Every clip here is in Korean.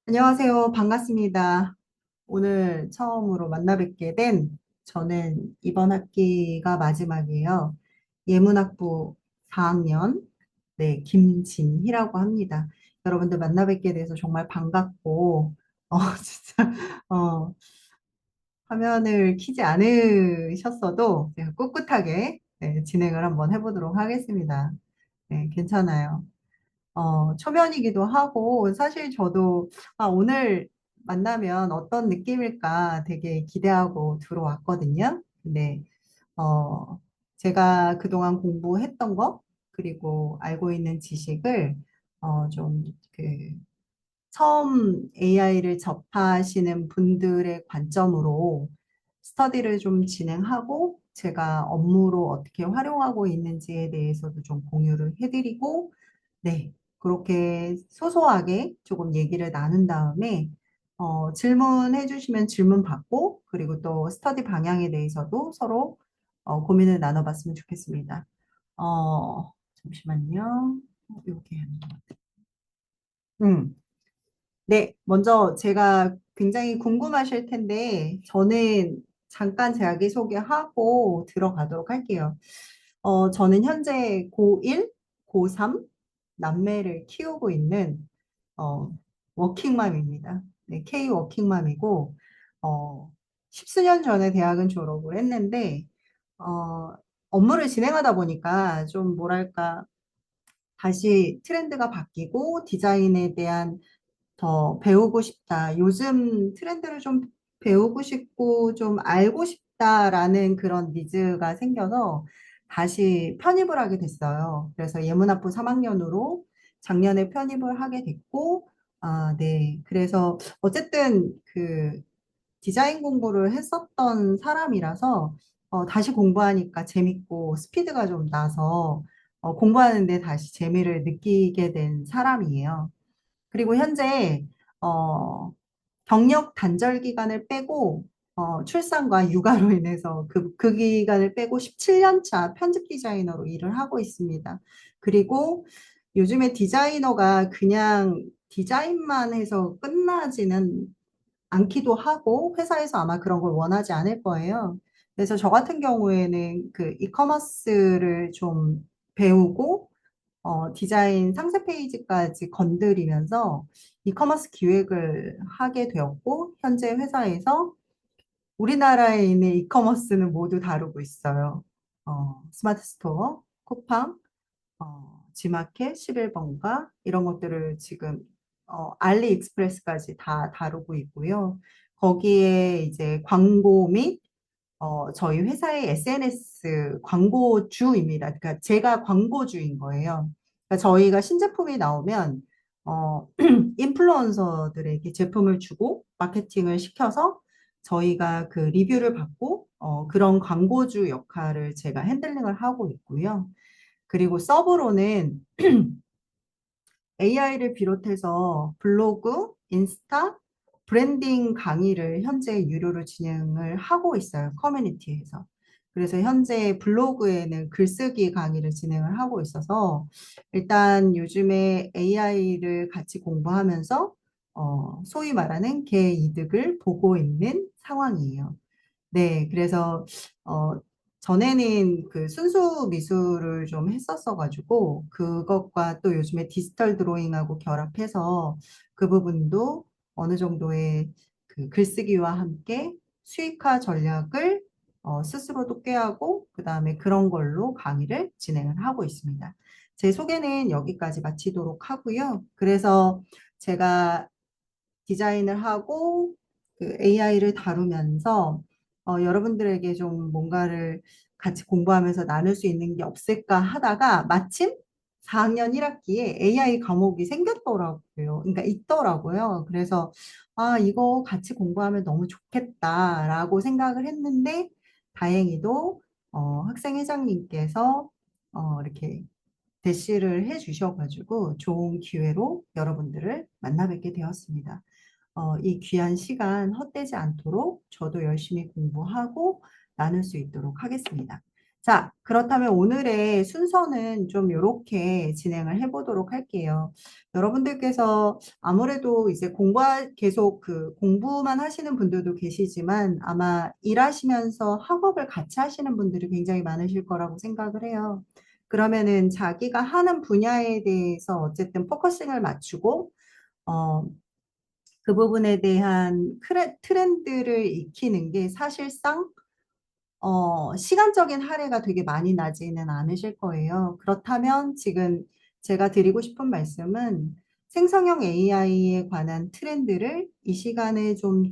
안녕하세요. 반갑습니다. 오늘 처음으로 만나 뵙게 된 저는 이번 학기가 마지막이에요. 예문학부 4학년, 네, 김진희라고 합니다. 여러분들 만나 뵙게 돼서 정말 반갑고, 진짜, 어, 화면을 켜지 않으셨어도 제가 꿋꿋하게 네, 진행을 한번 해보도록 하겠습니다. 네, 괜찮아요. 초면이기도 하고, 사실 저도, 오늘 만나면 어떤 느낌일까 되게 기대하고 들어왔거든요. 근데, 어, 제가 그동안 공부했던 거, 그리고 알고 있는 지식을, 좀, 그, 처음 AI를 접하시는 분들의 관점으로 스터디를 좀 진행하고, 제가 업무로 어떻게 활용하고 있는지에 대해서도 좀 공유를 해드리고, 네, 그렇게 소소하게 조금 얘기를 나눈 다음에 질문해 주시면 질문 받고 그리고 또 스터디 방향에 대해서도 서로 고민을 나눠봤으면 좋겠습니다. 잠시만요. 여기. 음. 네, 먼저 제가 굉장히 궁금하실 텐데 저는 잠깐 자기소개하고 들어가도록 할게요. 저는 현재 고1, 고3 남매를 키우고 있는 어, 워킹맘입니다. 네, K 워킹맘이고 십수년 전에 대학은 졸업을 했는데 어, 업무를 진행하다 보니까 좀 뭐랄까 다시 트렌드가 바뀌고 디자인에 대한 더 배우고 싶다. 요즘 트렌드를 좀 배우고 싶고 좀 알고 싶다라는 그런 니즈가 생겨서 다시 편입을 하게 됐어요. 그래서 예문학부 3학년으로 작년에 편입을 하게 됐고, 네. 그래서 어쨌든 그 디자인 공부를 했었던 사람이라서 다시 공부하니까 재밌고 스피드가 좀 나서 공부하는데 다시 재미를 느끼게 된 사람이에요. 그리고 현재 어, 경력 단절 기간을 빼고 출산과 육아로 인해서 그 기간을 빼고 17년 차 편집 디자이너로 일을 하고 있습니다. 그리고 요즘에 디자이너가 그냥 디자인만 해서 끝나지는 않기도 하고 회사에서 아마 그런 걸 원하지 않을 거예요. 그래서 저 같은 경우에는 그 이커머스를 좀 배우고 디자인 상세 페이지까지 건드리면서 이커머스 기획을 하게 되었고, 현재 회사에서 우리나라에 있는 이커머스는 모두 다루고 있어요. 스마트 스토어, 쿠팡, 지마켓, 11번가, 이런 것들을 지금, 알리익스프레스까지 다 다루고 있고요. 거기에 이제 광고 및 저희 회사의 SNS 광고주입니다. 그러니까 제가 광고주인 거예요. 그러니까 저희가 신제품이 나오면 인플루언서들에게 제품을 주고 마케팅을 시켜서 저희가 그 리뷰를 받고 그런 광고주 역할을 제가 핸들링을 하고 있고요. 그리고 서브로는 AI를 비롯해서 블로그, 인스타, 브랜딩 강의를 현재 유료로 진행을 하고 있어요. 커뮤니티에서. 그래서 현재 블로그에는 글쓰기 강의를 진행을 하고 있어서 일단 요즘에 AI를 같이 공부하면서 소위 말하는 개이득을 보고 있는 상황이에요. 네, 그래서 어, 전에는 그 순수 미술을 좀 했었어가지고 그것과 또 요즘에 디지털 드로잉하고 결합해서 그 부분도 어느 정도의 그 글쓰기와 함께 수익화 전략을 스스로도 꾀하고 그다음에 그런 걸로 강의를 진행을 하고 있습니다. 제 소개는 여기까지 마치도록 하고요. 그래서 제가 디자인을 하고 그 AI를 다루면서 여러분들에게 좀 뭔가를 같이 공부하면서 나눌 수 있는 게 없을까 하다가 마침 4학년 1학기에 AI 과목이 생겼더라고요. 그러니까 있더라고요. 그래서 이거 같이 공부하면 너무 좋겠다라고 생각을 했는데 다행히도 학생회장님께서 이렇게 대시를 해주셔가지고 좋은 기회로 여러분들을 만나 뵙게 되었습니다. 이 귀한 시간 헛되지 않도록 저도 열심히 공부하고 나눌 수 있도록 하겠습니다. 자, 그렇다면 오늘의 순서는 좀 이렇게 진행을 해보도록 할게요. 여러분들께서 아무래도 이제 계속 그 공부만 하시는 분들도 계시지만 아마 일하시면서 학업을 같이 하시는 분들이 굉장히 많으실 거라고 생각을 해요. 그러면은 자기가 하는 분야에 대해서 어쨌든 포커싱을 맞추고, 어, 그 부분에 대한 트렌드를 익히는 게 사실상 시간적인 할애가 되게 많이 나지는 않으실 거예요. 그렇다면 지금 제가 드리고 싶은 말씀은 생성형 AI에 관한 트렌드를 이 시간에 좀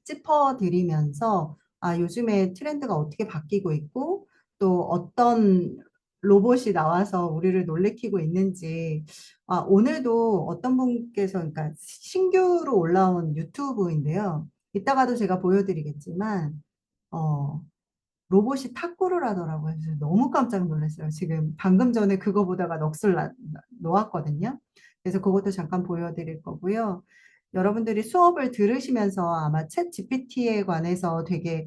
짚어드리면서 요즘에 트렌드가 어떻게 바뀌고 있고 또 어떤 로봇이 나와서 우리를 놀래키고 있는지 오늘도 어떤 분께서 그러니까 신규로 올라온 유튜브인데요. 이따가도 제가 보여드리겠지만 어, 로봇이 탁구를 하더라고요. 그래서 너무 깜짝 놀랐어요. 지금 방금 전에 그거 보다가 놓았거든요. 그래서 그것도 잠깐 보여드릴 거고요. 여러분들이 수업을 들으시면서 아마 챗 GPT에 관해서 되게,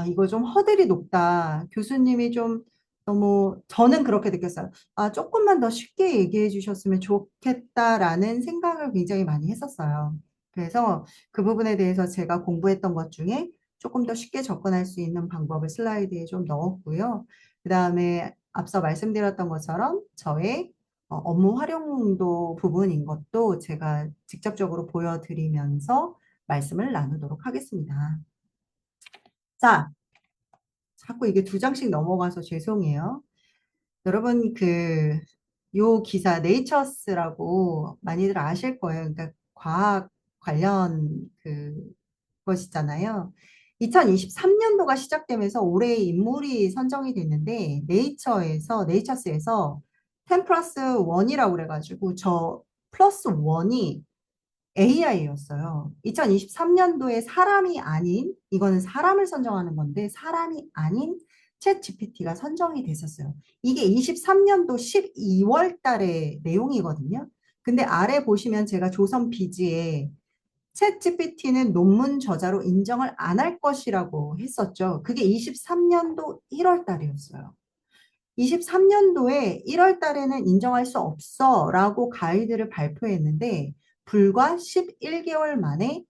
이거 좀 허들이 높다. 교수님이 좀 너무, 저는 그렇게 느꼈어요. 조금만 더 쉽게 얘기해 주셨으면 좋겠다라는 생각을 굉장히 많이 했었어요. 그래서 그 부분에 대해서 제가 공부했던 것 중에 조금 더 쉽게 접근할 수 있는 방법을 슬라이드에 좀 넣었고요. 그 다음에 앞서 말씀드렸던 것처럼 저의 업무 활용도 부분인 것도 제가 직접적으로 보여드리면서 말씀을 나누도록 하겠습니다. 자, 자꾸 이게 두 장씩 넘어가서 죄송해요. 여러분, 요 기사 네이처스라고 많이들 아실 거예요. 그러니까 과학 관련 것이잖아요. 2023년도가 시작되면서 올해의 인물이 선정이 됐는데 네이처스에서 10 플러스 1이라고 그래가지고 저 플러스 1이 AI였어요. 2023년도에 사람이 아닌, 이거는 사람을 선정하는 건데, 사람이 아닌 챗 GPT가 선정이 됐었어요. 이게 23년도 12월 달의 내용이거든요. 근데 아래 보시면 제가 조선 비지에 챗 GPT는 논문 저자로 인정을 안 할 것이라고 했었죠. 그게 23년도 1월 달이었어요. 23년도에 1월 달에는 인정할 수 없어 라고 가이드를 발표했는데 불과 11개월 만에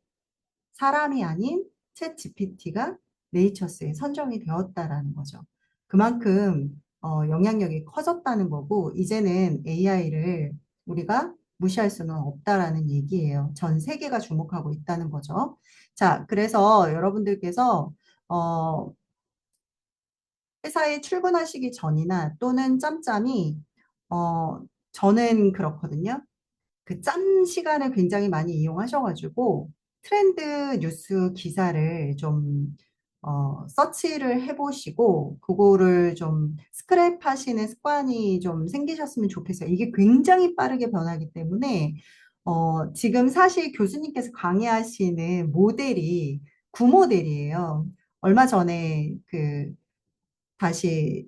사람이 아닌 챗 GPT가 네이처스에 선정이 되었다라는 거죠. 그만큼 영향력이 커졌다는 거고 이제는 AI를 우리가 무시할 수는 없다라는 얘기예요. 전 세계가 주목하고 있다는 거죠. 자, 그래서 여러분들께서 어, 회사에 출근하시기 전이나 또는 짬짬이 저는 그렇거든요. 그 짬 시간을 굉장히 많이 이용하셔가지고 트렌드 뉴스 기사를 좀 서치를 해보시고 그거를 좀 스크랩 하시는 습관이 좀 생기셨으면 좋겠어요. 이게 굉장히 빠르게 변하기 때문에 지금 사실 교수님께서 강의하시는 모델이 구모델이에요. 얼마 전에 다시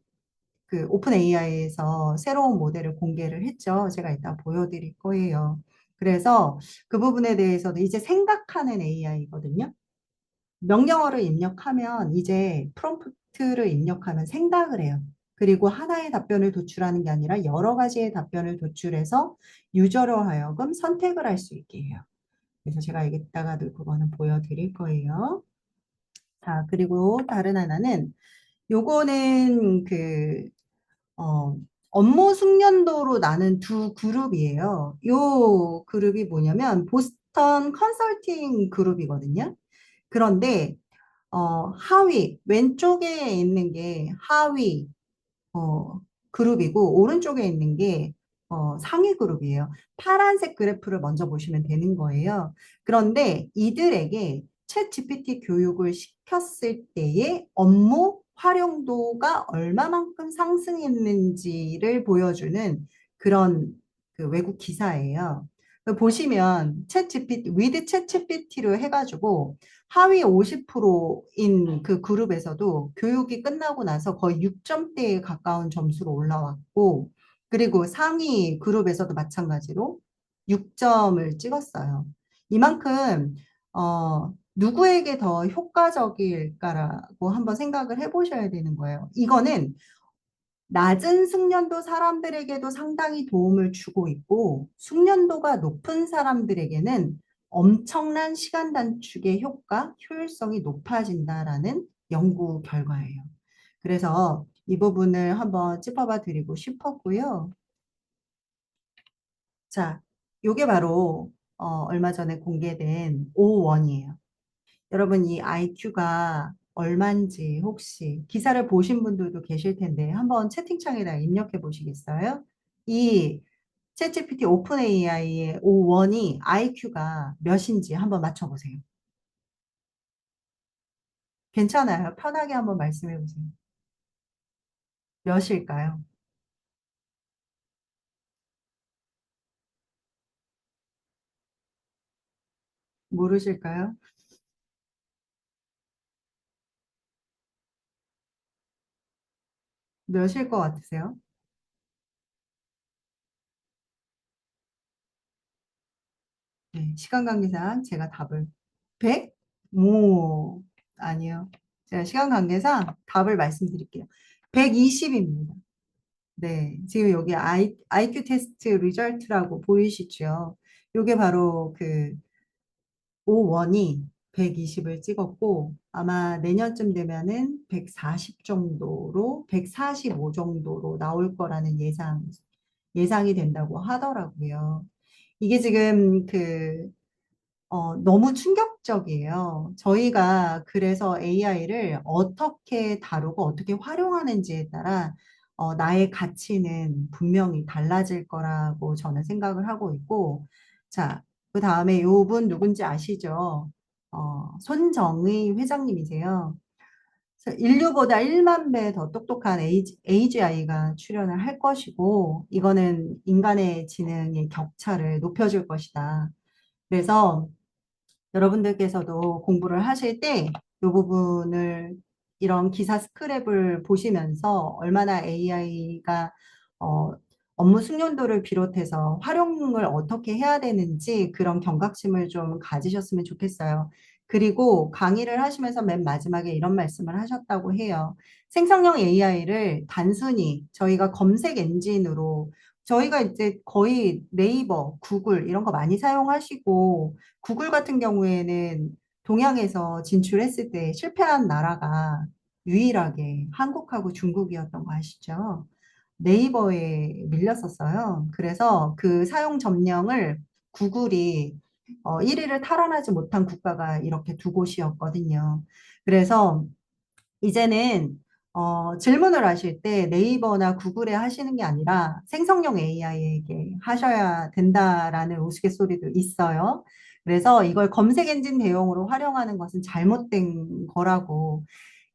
오픈 AI에서 새로운 모델을 공개를 했죠. 제가 이따 보여드릴 거예요. 그래서 그 부분에 대해서도 이제 생각하는 AI거든요. 명령어를 입력하면 이제 프롬프트를 입력하면 생각을 해요. 그리고 하나의 답변을 도출하는 게 아니라 여러 가지의 답변을 도출해서 유저로 하여금 선택을 할 수 있게 해요. 그래서 제가 이따가도 그거는 보여드릴 거예요. 자, 그리고 다른 하나는 요거는 어, 업무 숙련도로 나눈 두 그룹이에요. 요 그룹이 뭐냐면 보스턴 컨설팅 그룹이거든요. 그런데 하위 왼쪽에 있는 게 하위 그룹이고 오른쪽에 있는 게 상위 그룹이에요. 파란색 그래프를 먼저 보시면 되는 거예요. 그런데 이들에게 챗 GPT 교육을 시켰을 때의 업무 활용도가 얼마만큼 상승했는지를 보여주는 그런 외국 기사예요. 보시면 챗 GPT, 위드 챗 GPT로 해가지고 하위 50%인 그 그룹에서도 교육이 끝나고 나서 거의 6점대에 가까운 점수로 올라왔고, 그리고 상위 그룹에서도 마찬가지로 6점을 찍었어요. 이만큼, 누구에게 더 효과적일까라고 한번 생각을 해보셔야 되는 거예요. 이거는 낮은 숙련도 사람들에게도 상당히 도움을 주고 있고, 숙련도가 높은 사람들에게는 엄청난 시간 단축의 효율성이 높아진다라는 연구 결과예요. 그래서 이 부분을 한번 짚어봐 드리고 싶었고요. 자, 요게 바로 얼마 전에 공개된 O1이에요. 여러분 이 IQ가 얼마인지 혹시 기사를 보신 분들도 계실 텐데 한번 채팅창에다 입력해 보시겠어요? 이 챗GPT 오픈 AI의 O1이 IQ가 몇인지 한번 맞춰보세요. 괜찮아요. 편하게 한번 말씀해 보세요. 몇일까요? 모르실까요? 몇일 것 같으세요? 네, 시간 관계상 제가 답을 100? 오, 아니요. 제가 시간 관계상 답을 말씀드릴게요. 120입니다. 네, 지금 여기 IQ 테스트 리절트라고 보이시죠? 요게 바로 그 O1이 120을 찍었고 아마 내년쯤 되면은 140 정도로 145 정도로 나올 거라는 예상이 된다고 하더라고요. 이게 지금 너무 충격적이에요. 저희가 그래서 AI를 어떻게 다루고 어떻게 활용하는지에 따라 나의 가치는 분명히 달라질 거라고 저는 생각을 하고 있고, 자, 그 다음에 요분 누군지 아시죠? 손정의 회장님이세요. 그래서 인류보다 1만 배 더 똑똑한 AGI가 출현을 할 것이고, 이거는 인간의 지능의 격차를 높여줄 것이다. 그래서 여러분들께서도 공부를 하실 때 이 부분을 이런 기사 스크랩을 보시면서 얼마나 AI가 업무 숙련도를 비롯해서 활용을 어떻게 해야 되는지 그런 경각심을 좀 가지셨으면 좋겠어요. 그리고 강의를 하시면서 맨 마지막에 이런 말씀을 하셨다고 해요. 생성형 AI를 단순히 저희가 검색 엔진으로 저희가 이제 거의 네이버, 구글 이런 거 많이 사용하시고 구글 같은 경우에는 동양에서 진출했을 때 실패한 나라가 유일하게 한국하고 중국이었던 거 아시죠? 네이버에 밀렸었어요. 그래서 그 사용 점령을 구글이 1위를 탈환하지 못한 국가가 이렇게 두 곳이었거든요. 그래서 이제는 질문을 하실 때 네이버나 구글에 하시는 게 아니라 생성형 AI에게 하셔야 된다라는 우스갯소리도 있어요. 그래서 이걸 검색 엔진 대용으로 활용하는 것은 잘못된 거라고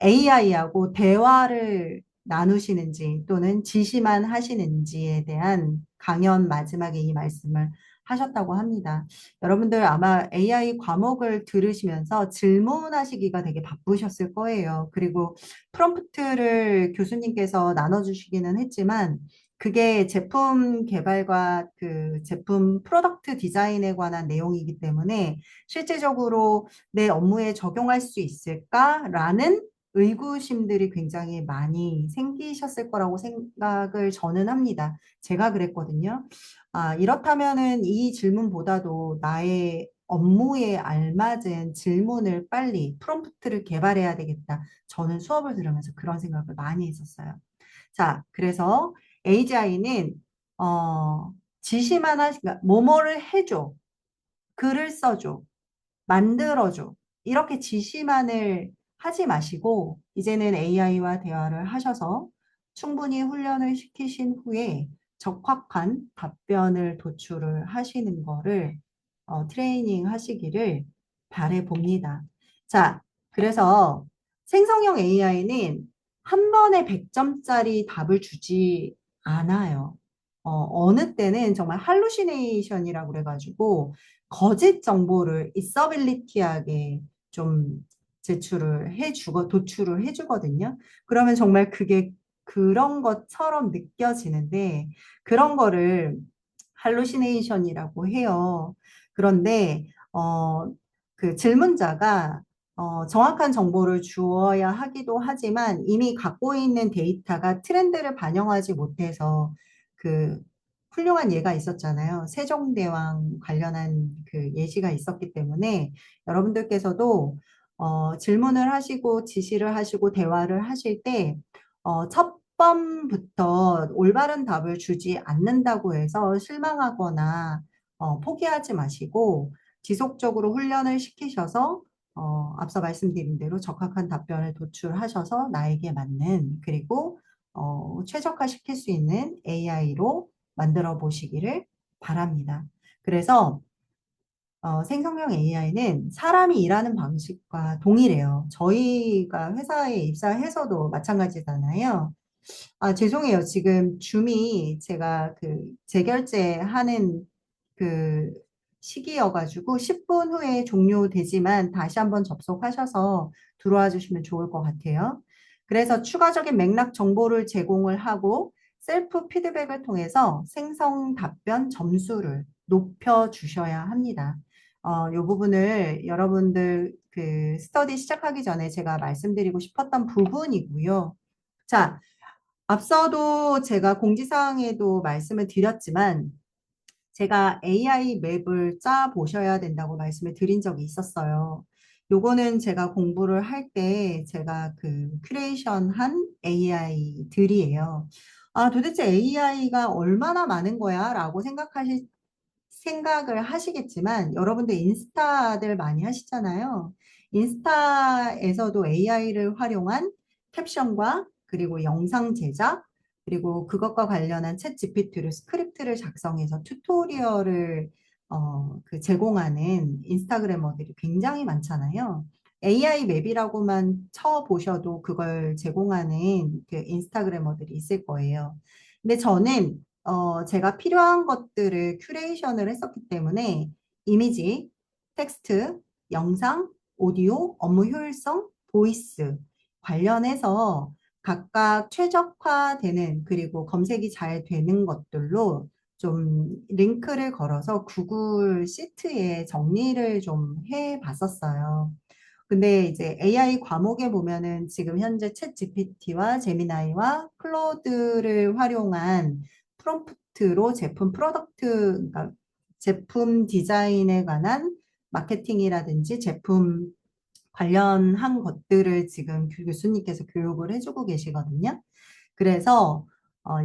AI하고 대화를 나누시는지 또는 지시만 하시는지에 대한 강연 마지막에 이 말씀을 하셨다고 합니다. 여러분들 아마 AI 과목을 들으시면서 질문하시기가 되게 바쁘셨을 거예요. 그리고 프롬프트를 교수님께서 나눠주시기는 했지만 그게 제품 개발과 그 제품 프로덕트 디자인에 관한 내용이기 때문에 실제적으로 내 업무에 적용할 수 있을까라는 의구심들이 굉장히 많이 생기셨을 거라고 생각을 저는 합니다. 제가 그랬거든요. 아, 이렇다면은 이 질문보다도 나의 업무에 알맞은 질문을 빨리 프롬프트를 개발해야 되겠다. 저는 수업을 들으면서 그런 생각을 많이 했었어요. 자, 그래서 AGI는 지시만 그러니까 뭐뭐를 해줘, 글을 써줘, 만들어줘. 이렇게 지시만을 하지 마시고, 이제는 AI와 대화를 하셔서 충분히 훈련을 시키신 후에 적확한 답변을 도출을 하시는 거를 트레이닝 하시기를 바래 봅니다. 자, 그래서 생성형 AI는 한 번에 100점짜리 답을 주지 않아요. 어느 때는 정말 할루시네이션이라고 그래가지고 거짓 정보를 있어빌리티하게 좀 도출을 해주거든요. 그러면 정말 그게 그런 것처럼 느껴지는데 그런 거를 할루시네이션이라고 해요. 그런데 그 질문자가 정확한 정보를 주어야 하기도 하지만 이미 갖고 있는 데이터가 트렌드를 반영하지 못해서 그 훌륭한 예가 있었잖아요. 세종대왕 관련한 그 예시가 있었기 때문에 여러분들께서도 질문을 하시고 지시를 하시고 대화를 하실 때 첫 번부터 올바른 답을 주지 않는다고 해서 실망하거나 포기하지 마시고 지속적으로 훈련을 시키셔서 앞서 말씀드린 대로 적합한 답변을 도출하셔서 나에게 맞는 그리고 최적화시킬 수 있는 AI로 만들어 보시기를 바랍니다. 그래서 생성형 AI는 사람이 일하는 방식과 동일해요. 저희가 회사에 입사해서도 마찬가지잖아요. 아, 죄송해요. 지금 줌이 제가 그 재결제하는 그 시기여가지고 10분 후에 종료되지만 다시 한번 접속하셔서 들어와 주시면 좋을 것 같아요. 그래서 추가적인 맥락 정보를 제공을 하고 셀프 피드백을 통해서 생성 답변 점수를 높여 주셔야 합니다. 이 부분을 여러분들 그 스터디 시작하기 전에 제가 말씀드리고 싶었던 부분이고요. 자, 앞서도 제가 공지사항에도 말씀을 드렸지만 제가 AI 맵을 짜 보셔야 된다고 말씀을 드린 적이 있었어요. 요거는 제가 공부를 할 때 제가 그 큐레이션한 AI들이에요. 아, 도대체 AI가 얼마나 많은 거야? 라고 생각을 하시겠지만 여러분들 인스타들 많이 하시잖아요. 인스타에서도 AI를 활용한 캡션과 그리고 영상 제작 그리고 그것과 관련한 챗 GPT를 스크립트를 작성해서 튜토리얼을 그 제공하는 인스타그래머들이 굉장히 많잖아요. AI 맵이라고만 쳐보셔도 그걸 제공하는 그 인스타그래머들이 있을 거예요. 근데 저는 제가 필요한 것들을 큐레이션을 했었기 때문에 이미지, 텍스트, 영상, 오디오, 업무 효율성, 보이스 관련해서 각각 최적화되는 그리고 검색이 잘 되는 것들로 좀 링크를 걸어서 구글 시트에 정리를 좀 해봤었어요. 근데 이제 AI 과목에 보면은 지금 현재 챗 GPT와 제미나이와 클로드를 활용한 프롬프트로 제품 프로덕트, 그러니까 제품 디자인에 관한 마케팅이라든지 제품 관련한 것들을 지금 교수님께서 교육을 해주고 계시거든요. 그래서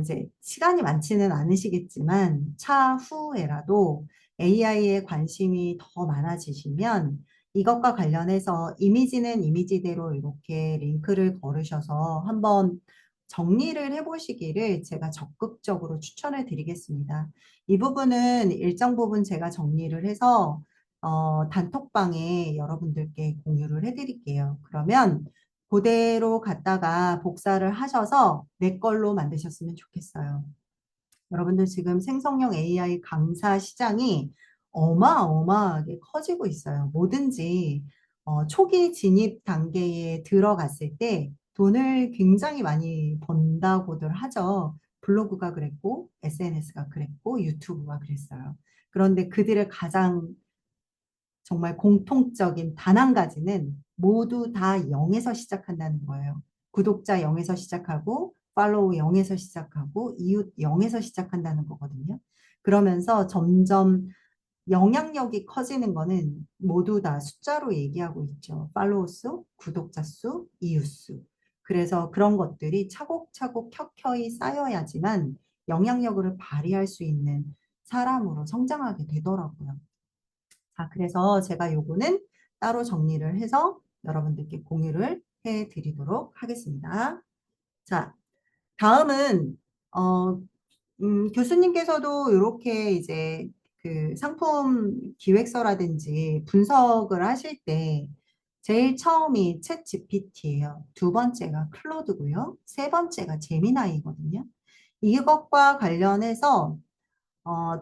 이제 시간이 많지는 않으시겠지만 차후에라도 AI에 관심이 더 많아지시면 이것과 관련해서 이미지는 이미지대로 이렇게 링크를 걸으셔서 한번 정리를 해보시기를 제가 적극적으로 추천을 드리겠습니다. 이 부분은 일정 부분 제가 정리를 해서 단톡방에 여러분들께 공유를 해드릴게요. 그러면 그대로 갖다가 복사를 하셔서 내 걸로 만드셨으면 좋겠어요. 여러분들 지금 생성형 AI 강사 시장이 어마어마하게 커지고 있어요. 뭐든지 초기 진입 단계에 들어갔을 때 돈을 굉장히 많이 번다고들 하죠. 블로그가 그랬고, SNS가 그랬고, 유튜브가 그랬어요. 그런데 그들의 가장 정말 공통적인 단 한 가지는 모두 다 0에서 시작한다는 거예요. 구독자 0에서 시작하고 팔로우 0에서 시작하고 이웃 0에서 시작한다는 거거든요. 그러면서 점점 영향력이 커지는 거는 모두 다 숫자로 얘기하고 있죠. 팔로우 수, 구독자 수, 이웃 수. 그래서 그런 것들이 차곡차곡 켜켜이 쌓여야지만 영향력을 발휘할 수 있는 사람으로 성장하게 되더라고요. 자, 그래서 제가 요거는 따로 정리를 해서 여러분들께 공유를 해 드리도록 하겠습니다. 자, 다음은, 교수님께서도 이렇게 이제 그 상품 기획서라든지 분석을 하실 때 제일 처음이 챗 GPT예요. 두 번째가 클로드고요. 세 번째가 제미나이거든요. 이것과 관련해서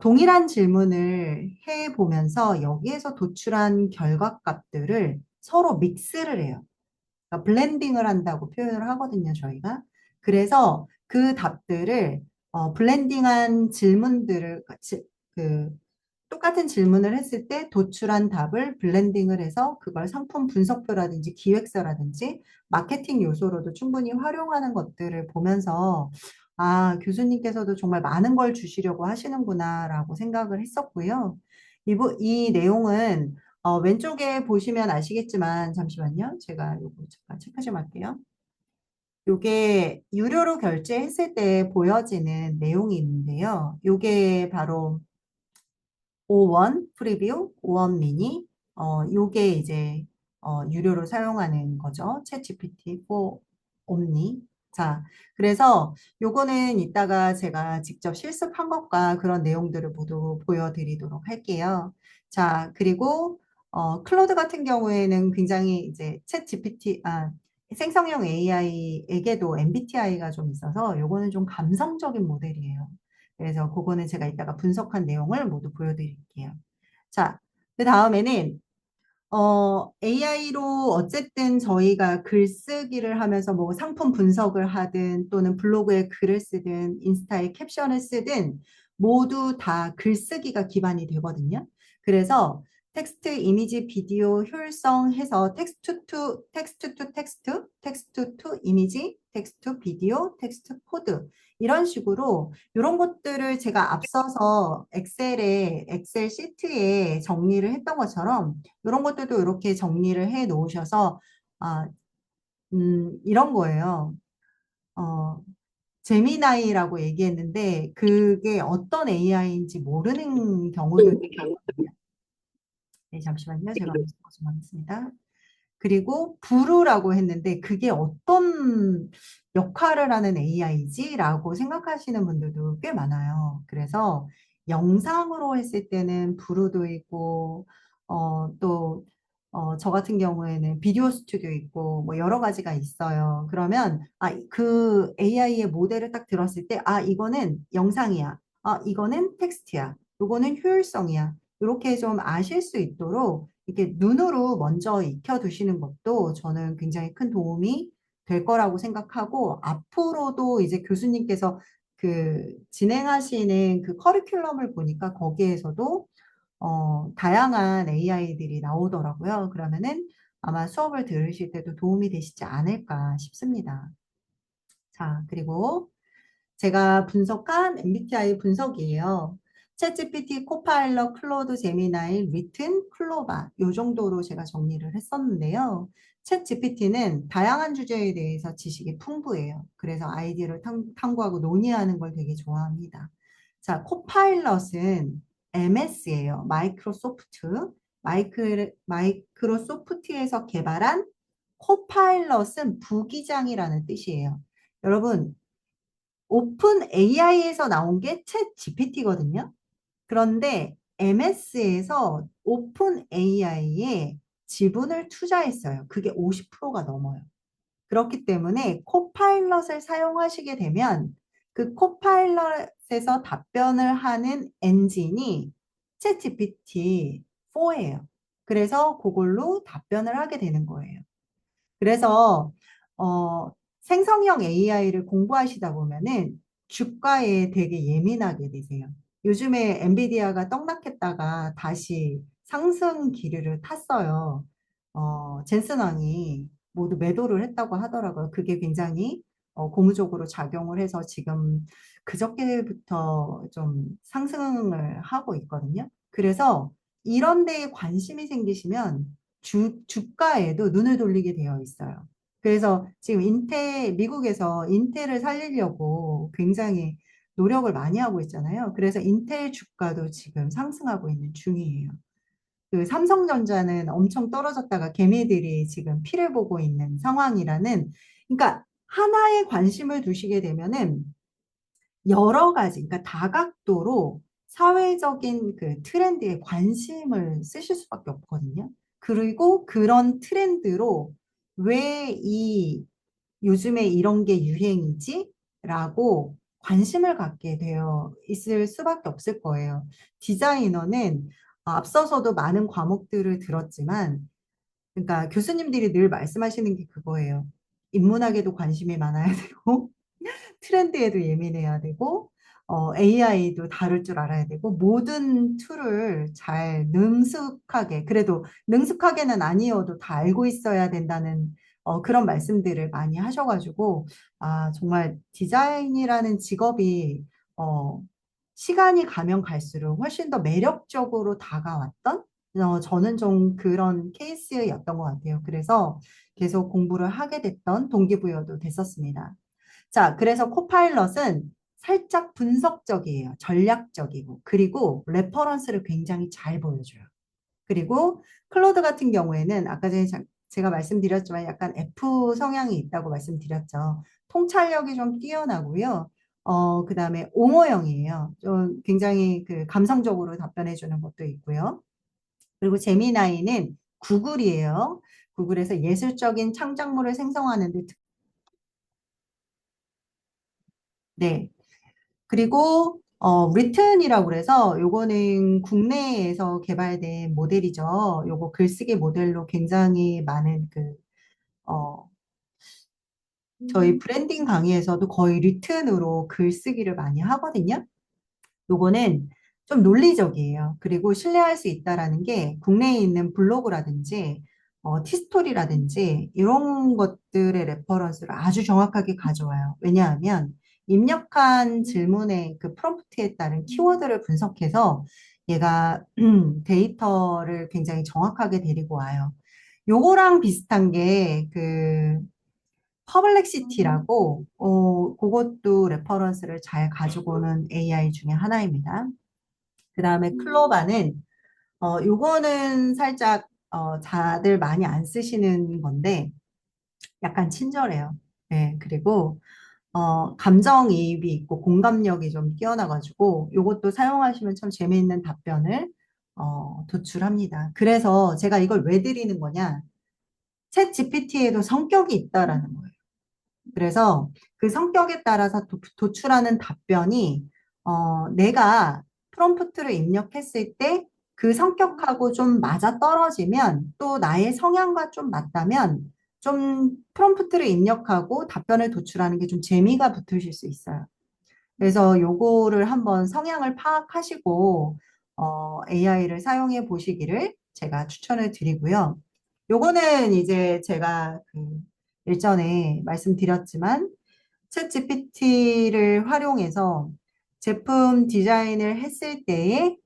동일한 질문을 해보면서 여기에서 도출한 결과값들을 서로 믹스를 해요. 그러니까 블렌딩을 한다고 표현을 하거든요, 저희가. 그래서 그 답들을 블렌딩한 질문들을 같이 그 똑같은 질문을 했을 때 도출한 답을 블렌딩을 해서 그걸 상품 분석표라든지 기획서라든지 마케팅 요소로도 충분히 활용하는 것들을 보면서 아, 교수님께서도 정말 많은 걸 주시려고 하시는구나라고 생각을 했었고요. 이 내용은 왼쪽에 보시면 아시겠지만 잠시만요. 제가 이거 잠깐 체크 좀 할게요. 요게 유료로 결제했을 때 보여지는 내용이 있는데요. 요게 바로 5원 프리뷰, 5원 미니, 요게 이제 유료로 사용하는 거죠. 챗GPT 4 옴니. 자, 그래서 요거는 이따가 제가 직접 실습한 것과 그런 내용들을 모두 보여드리도록 할게요. 자, 그리고 클로드 같은 경우에는 굉장히 이제 생성형 AI에게도 MBTI가 좀 있어서 요거는 좀 감성적인 모델이에요. 그래서 그거는 제가 이따가 분석한 내용을 모두 보여드릴게요. 자, 그 다음에는 AI로 어쨌든 저희가 글쓰기를 하면서 뭐 상품 분석을 하든 또는 블로그에 글을 쓰든 인스타에 캡션을 쓰든 모두 다 글쓰기가 기반이 되거든요. 그래서 텍스트, 이미지, 비디오, 효율성 해서 텍스트 투 이미지, 텍스트 투 비디오, 텍스트 코드 이런 식으로 이런 것들을 제가 앞서서 엑셀 시트에 정리를 했던 것처럼 이런 것들도 이렇게 정리를 해 놓으셔서 아, 이런 거예요. 어, 제미나이라고 얘기했는데 그게 어떤 AI인지 모르는 경우도 있거든요. 네, 잠시만요. 제가 검색 좀 하겠습니다. 그리고 부루라고 했는데 그게 어떤 역할을 하는 AI지? 라고 생각하시는 분들도 꽤 많아요. 그래서 영상으로 했을 때는 부루도 있고 또 저 같은 경우에는 비디오 스튜디오 있고 뭐 여러 가지가 있어요. 그러면 그 AI의 모델을 딱 들었을 때 이거는 영상이야. 이거는 텍스트야. 이거는 효율성이야. 이렇게 좀 아실 수 있도록 이렇게 눈으로 먼저 익혀두시는 것도 저는 굉장히 큰 도움이 될 거라고 생각하고 앞으로도 이제 교수님께서 그 진행하시는 그 커리큘럼을 보니까 거기에서도 다양한 AI들이 나오더라고요. 그러면은 아마 수업을 들으실 때도 도움이 되시지 않을까 싶습니다. 자, 그리고 제가 분석한 MBTI 분석이에요. 챗GPT, 코파일럿, 클로드, 제미나이, 리튼, 클로바 요 정도로 제가 정리를 했었는데요. 챗GPT는 다양한 주제에 대해서 지식이 풍부해요. 그래서 아이디어를 탐구하고 논의하는 걸 되게 좋아합니다. 자, 코파일럿은 MS예요. 마이크로소프트에서 개발한 코파일럿은 부기장이라는 뜻이에요. 여러분, 오픈 AI에서 나온 게 챗 GPT거든요. 그런데 MS에서 오픈 AI에 지분을 투자했어요. 그게 50%가 넘어요. 그렇기 때문에 코파일럿을 사용하시게 되면 그 코파일럿에서 답변을 하는 엔진이 챗 GPT-4예요. 그래서 그걸로 답변을 하게 되는 거예요. 그래서 생성형 AI를 공부하시다 보면은 주가에 되게 예민하게 되세요. 요즘에 엔비디아가 떡락했다가 다시 상승 기류를 탔어요. 젠슨 왕이 모두 매도를 했다고 하더라고요. 그게 굉장히 고무적으로 작용을 해서 지금 그저께부터 좀 상승을 하고 있거든요. 그래서 이런 데에 관심이 생기시면 주가에도 눈을 돌리게 되어 있어요. 그래서 지금 미국에서 인텔을 살리려고 굉장히 노력을 많이 하고 있잖아요. 그래서 인텔 주가도 지금 상승하고 있는 중이에요. 그 삼성전자는 엄청 떨어졌다가 개미들이 지금 피를 보고 있는 상황이라는, 그러니까 하나에 관심을 두시게 되면은 여러 가지, 그러니까 다각도로 사회적인 그 트렌드에 관심을 쓰실 수밖에 없거든요. 그리고 그런 트렌드로 왜 요즘에 이런 게 유행이지? 라고 관심을 갖게 되어 있을 수밖에 없을 거예요. 디자이너는 앞서서도 많은 과목들을 들었지만, 그러니까 교수님들이 늘 말씀하시는 게 그거예요. 인문학에도 관심이 많아야 되고, 트렌드에도 예민해야 되고, AI도 다룰 줄 알아야 되고, 모든 툴을 잘 능숙하게, 그래도 능숙하게는 아니어도 다 알고 있어야 된다는 그런 말씀들을 많이 하셔가지고, 아, 정말 디자인이라는 직업이, 어, 시간이 가면 갈수록 훨씬 더 매력적으로 다가왔던, 저는 좀 그런 케이스였던 것 같아요. 그래서 계속 공부를 하게 됐던 동기부여도 됐었습니다. 자, 그래서 코파일럿은 살짝 분석적이에요. 전략적이고, 그리고 레퍼런스를 굉장히 잘 보여줘요. 그리고 클로드 같은 경우에는 아까 전에 제가 말씀드렸지만 약간 F 성향이 있다고 말씀드렸죠. 통찰력이 좀 뛰어나고요. 그다음에 옹호형이에요. 좀 굉장히 그 감성적으로 답변해 주는 것도 있고요. 그리고 제미나이는 구글이에요. 구글에서 예술적인 창작물을 생성하는 데 네. 그리고 리튼이라고 그래서 요거는 국내에서 개발된 모델이죠. 요거 글쓰기 모델로 굉장히 많은 어, 저희 브랜딩 강의에서도 거의 리튼으로 글쓰기를 많이 하거든요. 요거는 좀 논리적이에요. 그리고 신뢰할 수 있다라는 게 국내에 있는 블로그라든지 티스토리라든지 이런 것들의 레퍼런스를 아주 정확하게 가져와요. 왜냐하면 입력한 질문의 그 프롬프트에 따른 키워드를 분석해서 얘가 데이터를 굉장히 정확하게 데리고 와요. 요거랑 비슷한 게그 퍼블렉시티라고 그것도 레퍼런스를 잘 가지고 오는 AI 중에 하나입니다. 그 다음에 클로바는 요거는 살짝 다들 많이 안 쓰시는 건데 약간 친절해요. 네, 그리고 감정이입이 있고 공감력이 좀 뛰어나가지고 요것도 사용하시면 참 재미있는 답변을 도출합니다. 그래서 제가 이걸 왜 드리는 거냐? 챗 GPT에도 성격이 있다라는 거예요. 그래서 그 성격에 따라서 도출하는 답변이 내가 프롬프트를 입력했을 때 그 성격하고 좀 맞아 떨어지면 또 나의 성향과 좀 맞다면 좀 프롬프트를 입력하고 답변을 도출하는 게 좀 재미가 붙으실 수 있어요. 그래서 요거를 한번 성향을 파악하시고 AI를 사용해 보시기를 제가 추천을 드리고요. 요거는 이제 제가 그 일전에 말씀드렸지만 챗 GPT를 활용해서 제품 디자인을 했을 때에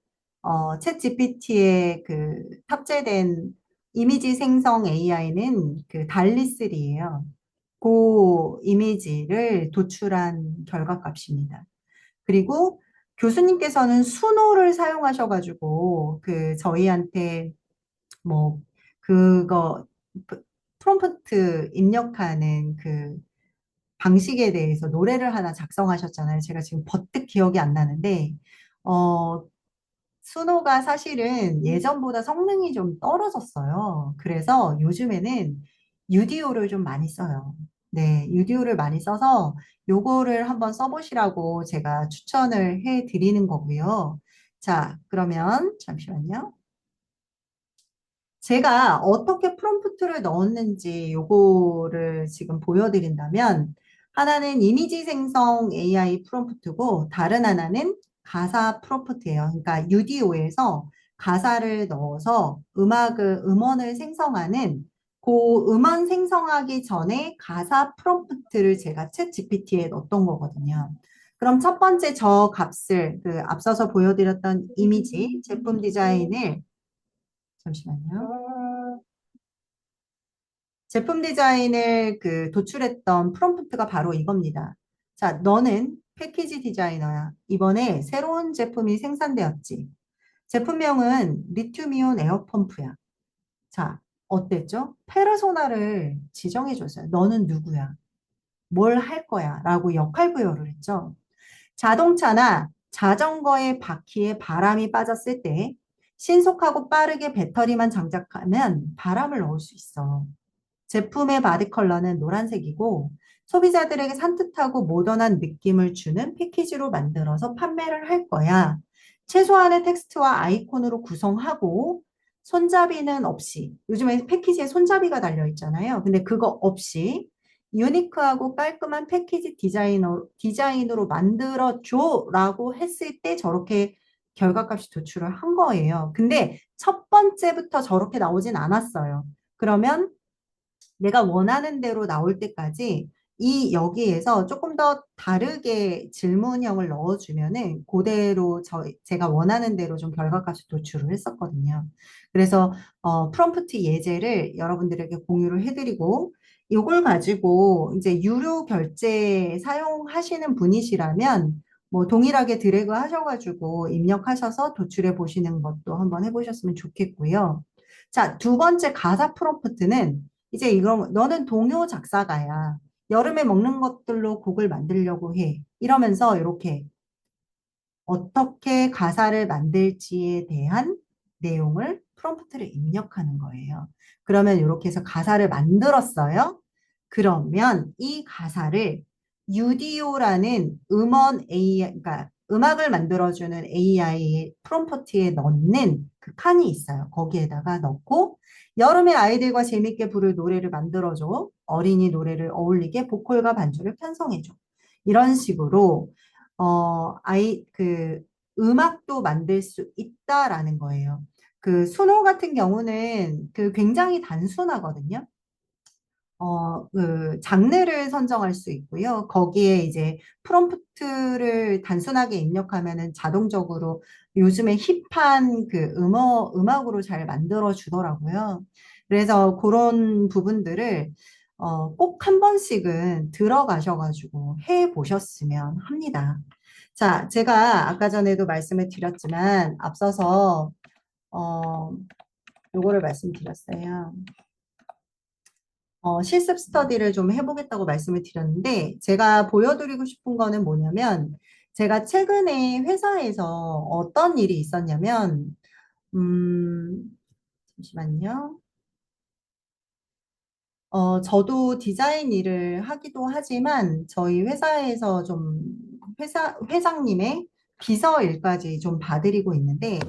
챗 GPT에 그 탑재된 이미지 생성 AI는 그 달리3예요. 그 이미지를 도출한 결과값입니다. 그리고 교수님께서는 수노를 사용하셔가지고 그 저희한테 뭐 그거 프롬프트 입력하는 그 방식에 대해서 노래를 하나 작성하셨잖아요. 제가 지금 버뜩 기억이 안 나는데 어 수노가 사실은 예전보다 성능이 좀 떨어졌어요. 그래서 요즘에는 유디오를 좀 많이 써요. 네, 유디오를 많이 써서 요거를 한번 써보시라고 제가 추천을 해 드리는 거고요. 자, 그러면 잠시만요. 제가 어떻게 프롬프트를 넣었는지 요거를 지금 보여드린다면 하나는 이미지 생성 AI 프롬프트고 다른 하나는 가사 프롬프트예요. 그러니까 UDO에서 가사를 넣어서 음원을 생성하는 그 음원 생성하기 전에 가사 프롬프트를 제가 챗 GPT에 넣었던 거거든요. 그럼 첫 번째 저 값을 그 앞서서 보여드렸던 이미지 제품 디자인을 잠시만요. 제품 디자인을 그 도출했던 프롬프트가 바로 이겁니다. 자, 너는 패키지 디자이너야. 이번에 새로운 제품이 생산되었지. 제품명은 리튬이온 에어펌프야. 자, 어땠죠? 페르소나를 지정해줬어요. 너는 누구야? 뭘 할 거야? 라고 역할 부여를 했죠. 자동차나 자전거의 바퀴에 바람이 빠졌을 때 신속하고 빠르게 배터리만 장착하면 바람을 넣을 수 있어. 제품의 바디 컬러는 노란색이고 소비자들에게 산뜻하고 모던한 느낌을 주는 패키지로 만들어서 판매를 할 거야. 최소한의 텍스트와 아이콘으로 구성하고 손잡이는 없이 요즘에 패키지에 손잡이가 달려 있잖아요. 근데 그거 없이 유니크하고 깔끔한 패키지 디자인으로 만들어줘 라고 했을 때 저렇게 결과값이 도출을 한 거예요. 근데 첫 번째부터 저렇게 나오진 않았어요. 그러면 내가 원하는 대로 나올 때까지 이 여기에서 조금 더 다르게 질문형을 넣어주면은 그대로 제가 원하는 대로 좀 결과값을 도출을 했었거든요. 그래서 프롬프트 예제를 여러분들에게 공유를 해드리고 이걸 가지고 이제 유료 결제 사용하시는 분이시라면 뭐 동일하게 드래그 하셔가지고 입력하셔서 도출해 보시는 것도 한번 해보셨으면 좋겠고요. 자, 두 번째 가사 프롬프트는 이제 이거 너는 동요 작사가야. 여름에 먹는 것들로 곡을 만들려고 해. 이러면서 이렇게 어떻게 가사를 만들지에 대한 내용을 프롬프트를 입력하는 거예요. 그러면 이렇게 해서 가사를 만들었어요. 그러면 이 가사를 UDO라는 음원 AI, 그러니까 음악을 만들어주는 AI의 프롬프트에 넣는 그 칸이 있어요. 거기에다가 넣고 여름에 아이들과 재밌게 부를 노래를 만들어줘. 어린이 노래를 어울리게 보컬과 반주를 편성해줘. 이런 식으로 음악도 만들 수 있다라는 거예요. 그 수노 같은 경우는 그 굉장히 단순하거든요. 그 장르를 선정할 수 있고요. 거기에 이제 프롬프트를 단순하게 입력하면은 자동적으로 요즘에 힙한 그 음악으로 잘 만들어 주더라고요. 그래서 그런 부분들을 꼭 한 번씩은 들어가셔가지고 해 보셨으면 합니다. 자, 제가 아까 전에도 말씀을 드렸지만 앞서서 어, 요거를 말씀드렸어요. 실습 스터디를 좀 해보겠다고 말씀을 드렸는데, 제가 보여드리고 싶은 거는 뭐냐면, 제가 최근에 회사에서 어떤 일이 있었냐면, 음, 잠시만요. 저도 디자인 일을 하기도 하지만, 저희 회사에서 좀, 회장님의 비서 일까지 좀 봐드리고 있는데,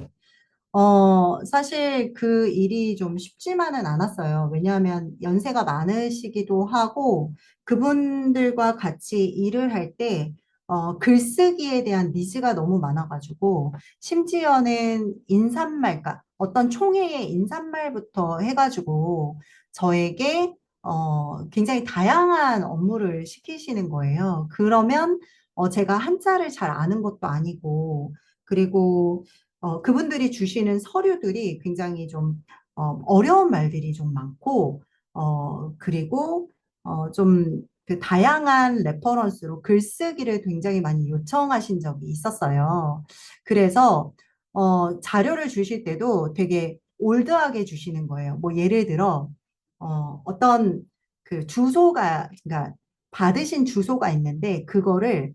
사실 그 일이 좀 쉽지만은 않았어요. 왜냐하면 연세가 많으시기도 하고, 그분들과 같이 일을 할 때, 글쓰기에 대한 니즈가 너무 많아가지고, 심지어는 인사말, 까 어떤 총회의 인사말부터 해가지고, 저에게, 굉장히 다양한 업무를 시키시는 거예요. 그러면, 제가 한자를 잘 아는 것도 아니고, 그리고 그분들이 주시는 서류들이 굉장히 좀 어려운 말들이 좀 많고, 그리고 좀 그 다양한 레퍼런스로 글쓰기를 굉장히 많이 요청하신 적이 있었어요. 그래서 자료를 주실 때도 되게 올드하게 주시는 거예요. 뭐 예를 들어 어떤 그 주소가, 그러니까 받으신 주소가 있는데 그거를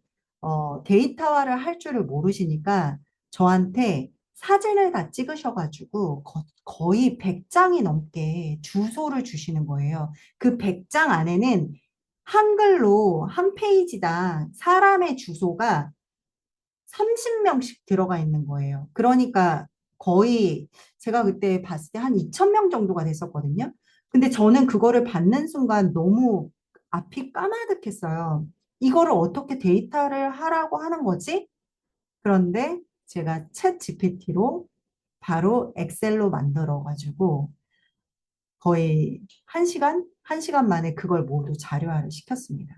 데이터화를 할 줄을 모르시니까 저한테 사진을 다 찍으셔가지고 거의 100장이 넘게 주소를 주시는 거예요. 그 100장 안에는 한글로 한 페이지당 사람의 주소가 30명씩 들어가 있는 거예요. 그러니까 거의 제가 그때 봤을 때 한 2,000명 정도가 됐었거든요. 근데 저는 그거를 받는 순간 너무 앞이 까마득했어요. 이거를 어떻게 데이터를 하라고 하는 거지? 그런데 제가 챗 GPT로 바로 엑셀로 만들어가지고 거의 한 시간 만에 그걸 모두 자료화를 시켰습니다.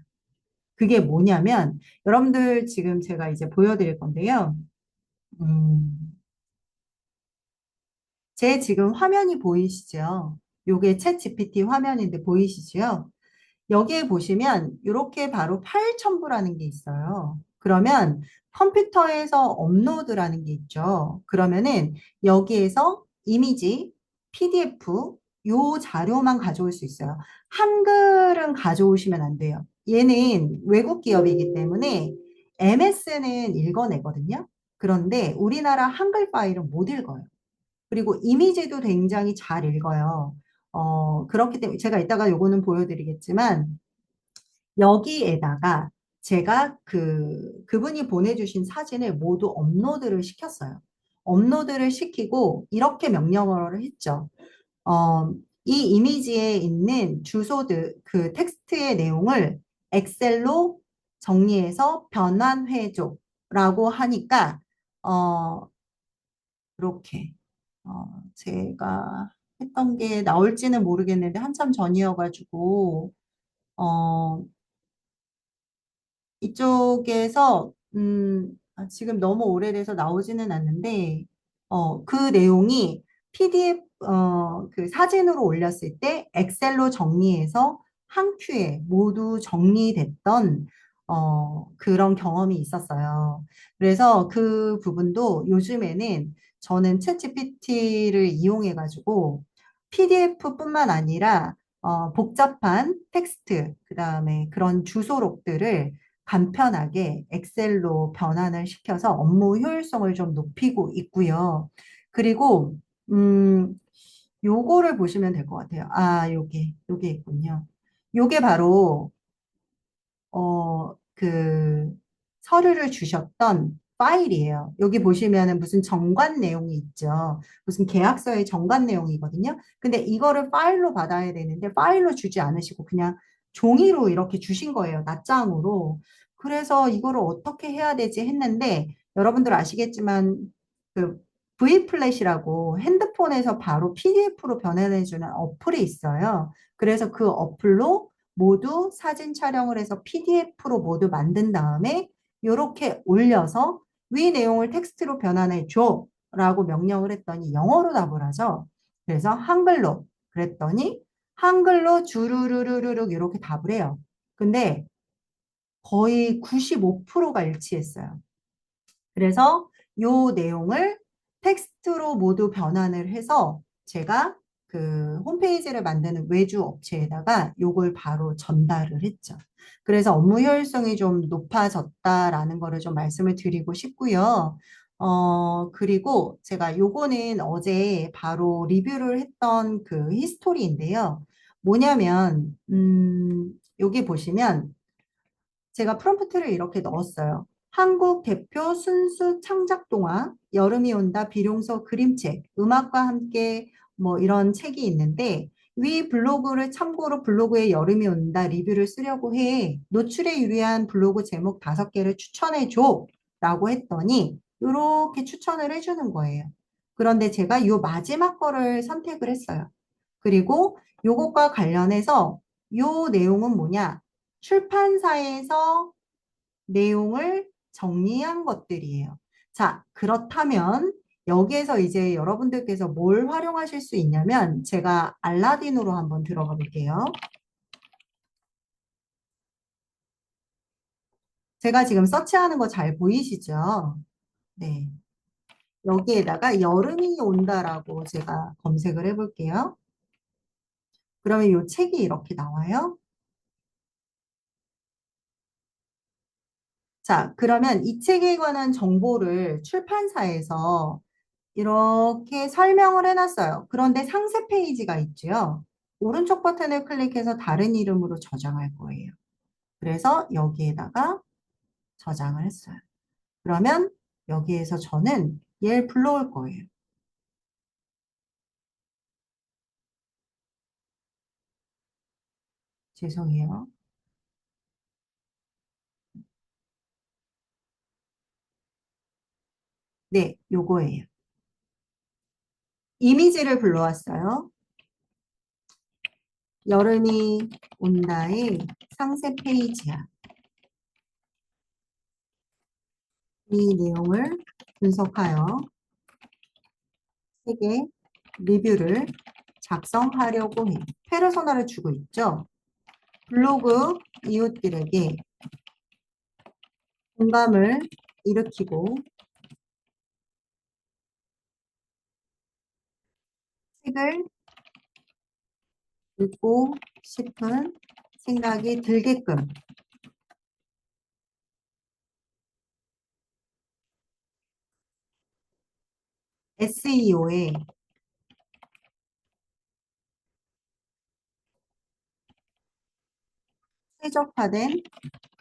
그게 뭐냐면 여러분들 지금 제가 이제 보여드릴 건데요. 음, 제 지금 화면이 보이시죠? 요게 챗 GPT 화면인데 보이시죠? 여기에 보시면 이렇게 바로 파일 첨부라는 게 있어요. 그러면 컴퓨터에서 업로드라는 게 있죠. 그러면은 여기에서 이미지, PDF, 요 자료만 가져올 수 있어요. 한글은 가져오시면 안 돼요. 얘는 외국 기업이기 때문에 MS는 읽어내거든요. 그런데 우리나라 한글 파일은 못 읽어요. 그리고 이미지도 굉장히 잘 읽어요. 그렇기 때문에 제가 이따가 요거는 보여드리겠지만 여기에다가 제가 그분이 보내주신 사진을 모두 업로드를 시켰어요. 업로드를 시키고 이렇게 명령어를 했죠. 어, 이 이미지에 있는 주소들, 그 텍스트의 내용을 엑셀로 정리해서 변환해줘 라고 하니까, 어, 이렇게, 제가 했던 게 나올지는 모르겠는데, 한참 전이어가지고, 어, 이쪽에서 지금 너무 오래돼서 나오지는 않는데 그 내용이 PDF 그 사진으로 올렸을 때 엑셀로 정리해서 한 큐에 모두 정리됐던 그런 경험이 있었어요. 그래서 그 부분도 요즘에는 저는 챗GPT를 이용해 가지고 PDF뿐만 아니라 복잡한 텍스트, 그다음에 그런 주소록들을 간편하게 엑셀로 변환을 시켜서 업무 효율성을 좀 높이고 있고요. 그리고 요거를 보시면 될 것 같아요. 아, 요게 있군요. 요게 바로 그 서류를 주셨던 파일이에요. 여기 보시면은 무슨 정관 내용이 있죠. 무슨 계약서의 정관 내용이거든요. 근데 이거를 파일로 받아야 되는데 파일로 주지 않으시고 그냥 종이로 이렇게 주신 거예요. 낱장으로. 그래서 이거를 어떻게 해야 되지 했는데 여러분들 아시겠지만 그 V플랫이라고 핸드폰에서 바로 PDF로 변환해주는 어플이 있어요. 그래서 그 어플로 모두 사진 촬영을 해서 PDF로 모두 만든 다음에 이렇게 올려서 위 내용을 텍스트로 변환해 줘 라고 명령을 했더니 영어로 답을 하죠. 그래서 한글로 그랬더니 한글로 주르르르르 이렇게 답을 해요. 근데 거의 95%가 일치했어요. 그래서 요 내용을 텍스트로 모두 변환을 해서 제가 그 홈페이지를 만드는 외주 업체에다가 요걸 바로 전달을 했죠. 그래서 업무 효율성이 좀 높아졌다라는 거를 좀 말씀을 드리고 싶고요. 그리고 제가 요거는 어제 바로 리뷰를 했던 그 히스토리인데요. 뭐냐면, 여기 보시면 제가 프롬프트를 이렇게 넣었어요. 한국 대표 순수 창작 동화, 여름이 온다 비룡소 그림책, 음악과 함께 뭐 이런 책이 있는데 위 블로그를 참고로 블로그에 여름이 온다 리뷰를 쓰려고 해. 노출에 유리한 블로그 제목 5개를 추천해 줘. 라고 했더니 이렇게 추천을 해주는 거예요. 그런데 제가 이 마지막 거를 선택을 했어요. 그리고 요것과 관련해서 요 내용은 뭐냐? 출판사에서 내용을 정리한 것들이에요. 자, 그렇다면 여기에서 이제 여러분들께서 뭘 활용하실 수 있냐면 제가 알라딘으로 한번 들어가 볼게요. 제가 지금 서치하는 거 잘 보이시죠? 네. 여기에다가 여름이 온다라고 제가 검색을 해볼게요. 그러면 이 책이 이렇게 나와요. 자, 그러면 이 책에 관한 정보를 출판사에서 이렇게 설명을 해놨어요. 그런데 상세 페이지가 있죠. 오른쪽 버튼을 클릭해서 다른 이름으로 저장할 거예요. 그래서 여기에다가 저장을 했어요. 그러면 여기에서 저는 얘를 불러올 거예요. 죄송해요. 네, 요거예요. 이미지를 불러왔어요. 여름이 온다의 상세 페이지야. 이 내용을 분석하여 책의 리뷰를 작성하려고 해. 페르소나를 주고 있죠. 블로그 이웃들에게 공감을 일으키고 책을 읽고 싶은 생각이 들게끔 SEO에 최적화된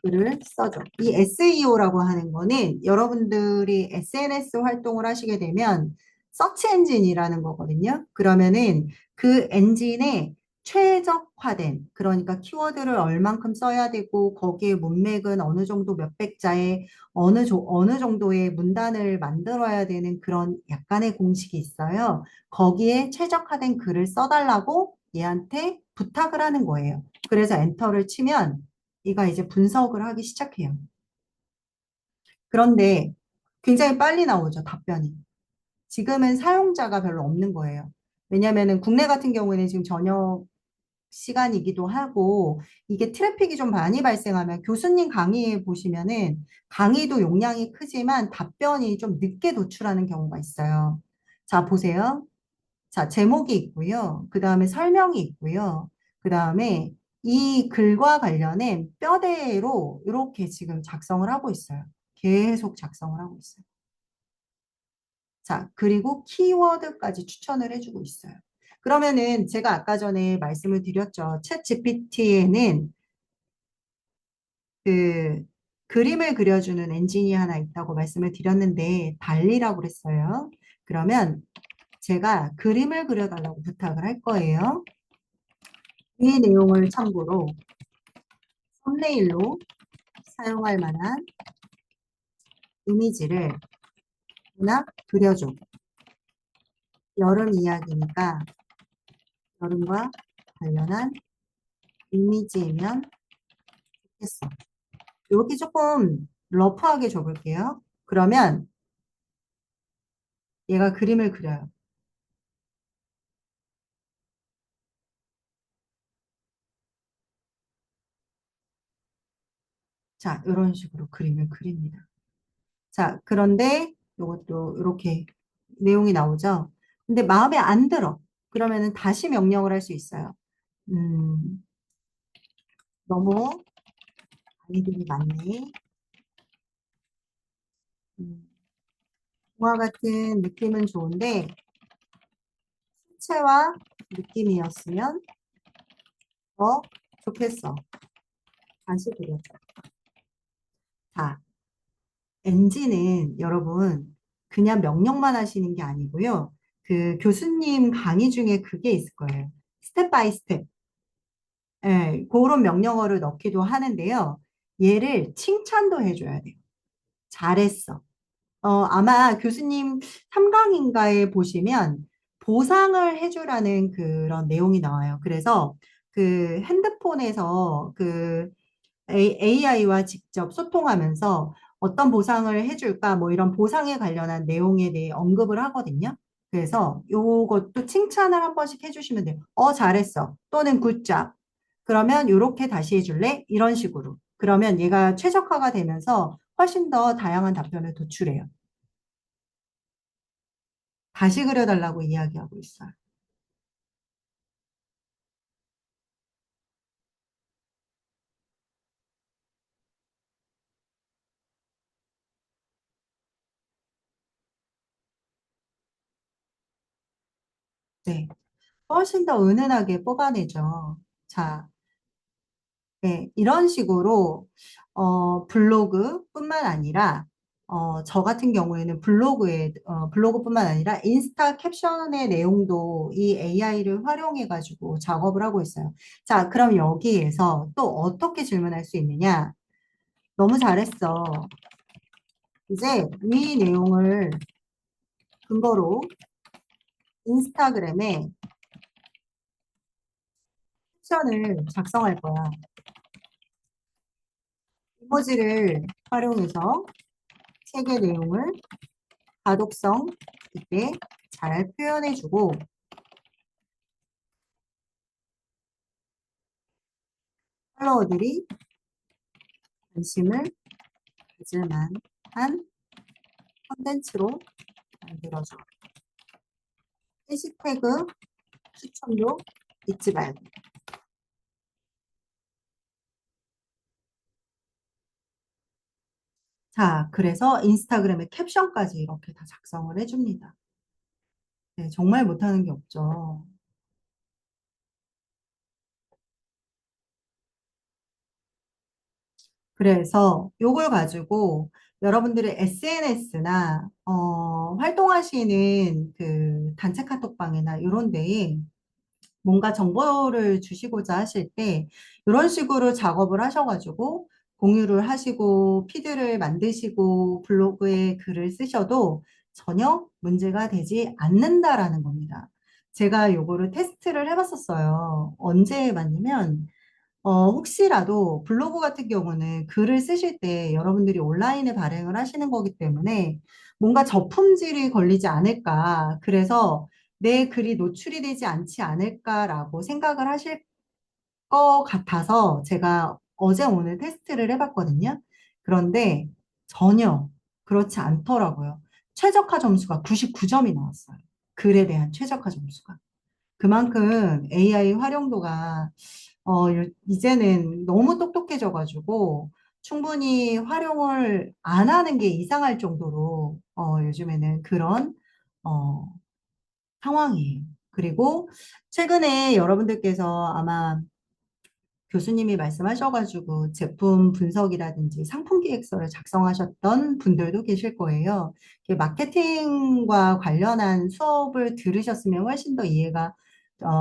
글을 써줘. 이 SEO라고 하는 거는 여러분들이 SNS 활동을 하시게 되면 서치 엔진이라는 거거든요. 그러면은 그 엔진에 최적화된, 그러니까 키워드를 얼만큼 써야 되고, 거기에 문맥은 어느 정도 몇백 자의 어느 정도의 문단을 만들어야 되는 그런 약간의 공식이 있어요. 거기에 최적화된 글을 써달라고 얘한테 부탁을 하는 거예요. 그래서 엔터를 치면 얘가 이제 분석을 하기 시작해요. 그런데 굉장히 빨리 나오죠, 답변이. 지금은 사용자가 별로 없는 거예요. 왜냐면은 국내 같은 경우에는 지금 저녁 시간이기도 하고 이게 트래픽이 좀 많이 발생하면 교수님 강의에 보시면은 강의도 용량이 크지만 답변이 좀 늦게 도출하는 경우가 있어요. 자, 보세요. 자, 제목이 있고요. 그 다음에 설명이 있고요. 그 다음에 이 글과 관련된 뼈대로 이렇게 지금 작성을 하고 있어요. 계속 작성을 하고 있어요. 자, 그리고 키워드까지 추천을 해주고 있어요. 그러면은 제가 아까 전에 말씀을 드렸죠. 챗 GPT에는 그 그림을 그려주는 엔진이 하나 있다고 말씀을 드렸는데 달리라고 그랬어요. 그러면 제가 그림을 그려달라고 부탁을 할 거예요. 이 내용을 참고로 썸네일로 사용할 만한 이미지를 하나 그려줘. 여름 이야기니까 여름과 관련한 이미지이면 좋겠어. 이렇게 조금 러프하게 줘볼게요. 그러면 얘가 그림을 그려요. 자, 이런 식으로 그림을 그립니다. 자, 그런데 이것도 이렇게 내용이 나오죠. 근데 마음에 안 들어. 그러면은 다시 명령을 할 수 있어요. 음, 너무 아이들이 많네. 음, 동화 같은 느낌은 좋은데 수채화 느낌이었으면 더 좋겠어. 다시 그려줘. 자, 엔진은 여러분 그냥 명령만 하시는 게 아니고요. 그 교수님 강의 중에 그게 있을 거예요. 스텝 바이 스텝. 예, 그런 명령어를 넣기도 하는데요. 얘를 칭찬도 해줘야 돼요. 잘했어. 아마 교수님 3강인가에 보시면 보상을 해주라는 그런 내용이 나와요. 그래서 그 핸드폰에서 그 AI와 직접 소통하면서 어떤 보상을 해줄까 뭐 이런 보상에 관련한 내용에 대해 언급을 하거든요. 그래서 요것도 칭찬을 한 번씩 해주시면 돼요. 잘했어. 또는 굿잡. 그러면 요렇게 다시 해줄래? 이런 식으로. 그러면 얘가 최적화가 되면서 훨씬 더 다양한 답변을 도출해요. 다시 그려달라고 이야기하고 있어요. 네. 훨씬 더 은은하게 뽑아내죠. 자, 네, 이런 식으로 블로그뿐만 아니라 저 같은 경우에는 블로그뿐만 아니라 인스타 캡션의 내용도 이 AI를 활용해 가지고 작업을 하고 있어요. 자, 그럼 여기에서 또 어떻게 질문할 수 있느냐? 너무 잘했어. 이제 이 내용을 근거로 인스타그램에 캡션을 작성할 거야. 이모지를 활용해서 책의 내용을 가독성 있게 잘 표현해주고 팔로워들이 관심을 가질 만한 콘텐츠로 만들어줘. 해시태그 추천도 잊지 말고. 자, 그래서 인스타그램에 캡션까지 이렇게 다 작성을 해줍니다. 네, 정말 못하는 게 없죠. 그래서 요걸 가지고 여러분들의 SNS나 활동하시는 그 단체 카톡방이나 이런 데에 뭔가 정보를 주시고자 하실 때 이런 식으로 작업을 하셔가지고 공유를 하시고 피드를 만드시고 블로그에 글을 쓰셔도 전혀 문제가 되지 않는다라는 겁니다. 제가 요거를 테스트를 해봤었어요. 언제 해봤냐면 혹시라도 블로그 같은 경우는 글을 쓰실 때 여러분들이 온라인에 발행을 하시는 거기 때문에 뭔가 저품질이 걸리지 않을까. 그래서 내 글이 노출이 되지 않지 않을까라고 생각을 하실 것 같아서 제가 어제 오늘 테스트를 해봤거든요. 그런데 전혀 그렇지 않더라고요. 최적화 점수가 99점이 나왔어요. 글에 대한 최적화 점수가. 그만큼 AI 활용도가 이제는 너무 똑똑해져가지고 충분히 활용을 안 하는 게 이상할 정도로 요즘에는 그런 어, 상황이에요. 그리고 최근에 여러분들께서 아마 교수님이 말씀하셔가지고 제품 분석이라든지 상품 기획서를 작성하셨던 분들도 계실 거예요. 이렇게 마케팅과 관련한 수업을 들으셨으면 훨씬 더 이해가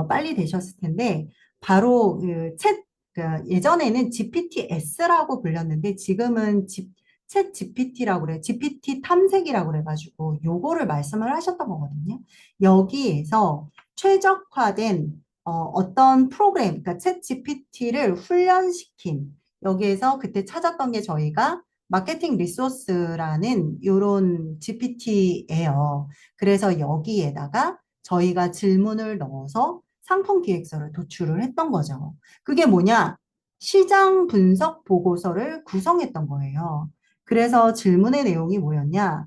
빨리 되셨을 텐데 바로 그 예전에는 GPT-S라고 불렸는데 지금은 챗 GPT라고 그래. GPT 탐색이라고 그래가지고 요거를 말씀을 하셨던 거거든요. 여기에서 최적화된 어떤 프로그램, 그러니까 챗 GPT를 훈련시킨 여기에서 그때 찾았던 게 저희가 마케팅 리소스라는 요런 GPT예요. 그래서 여기에다가 저희가 질문을 넣어서 상품 기획서를 도출을 했던 거죠. 그게 뭐냐? 시장 분석 보고서를 구성했던 거예요. 그래서 질문의 내용이 뭐였냐?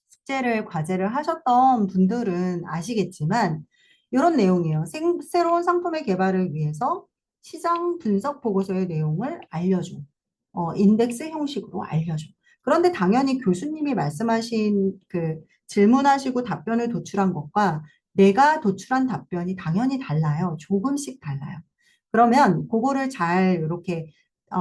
숙제를, 과제를 하셨던 분들은 아시겠지만, 이런 내용이에요. 새로운 상품의 개발을 위해서 시장 분석 보고서의 내용을 알려줘. 인덱스 형식으로 알려줘. 그런데 당연히 교수님이 말씀하신 그 질문하시고 답변을 도출한 것과 내가 도출한 답변이 당연히 달라요. 조금씩 달라요. 그러면 그거를 잘 이렇게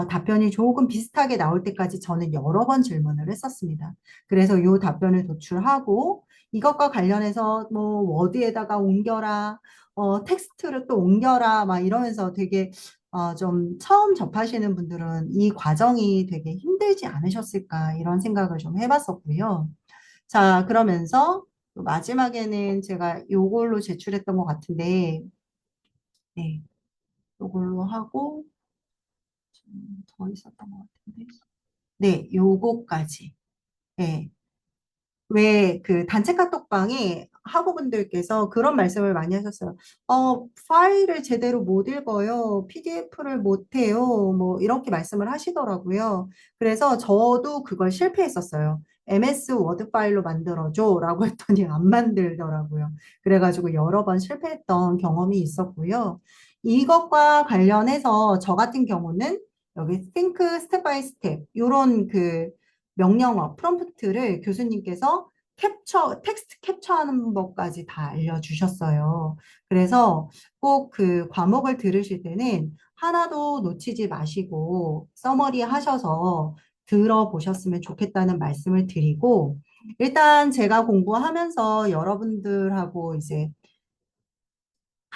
답변이 조금 비슷하게 나올 때까지 저는 여러 번 질문을 했었습니다. 그래서 이 답변을 도출하고 이것과 관련해서 뭐 워드에다가 옮겨라, 텍스트를 또 옮겨라, 막 이러면서 되게 좀 처음 접하시는 분들은 이 과정이 되게 힘들지 않으셨을까 이런 생각을 좀 해봤었고요. 자, 그러면서 또 마지막에는 제가 요걸로 제출했던 것 같은데, 네, 요걸로 하고 더 있었던 것 같은데, 네, 요거까지. 네. 왜 그 단체 카톡방에 학우분들께서 그런 말씀을 많이 하셨어요. 파일을 제대로 못 읽어요. PDF를 못 해요. 뭐 이렇게 말씀을 하시더라고요. 그래서 저도 그걸 실패했었어요. MS 워드 파일로 만들어줘 라고 했더니 안 만들더라고요. 그래가지고 여러 번 실패했던 경험이 있었고요. 이것과 관련해서 저 같은 경우는 여기 think step by step 이런 그 명령어, 프롬프트를 교수님께서 텍스트 캡처하는 법까지 다 알려주셨어요. 그래서 꼭 그 과목을 들으실 때는 하나도 놓치지 마시고 서머리 하셔서 들어보셨으면 좋겠다는 말씀을 드리고, 일단 제가 공부하면서 여러분들하고 이제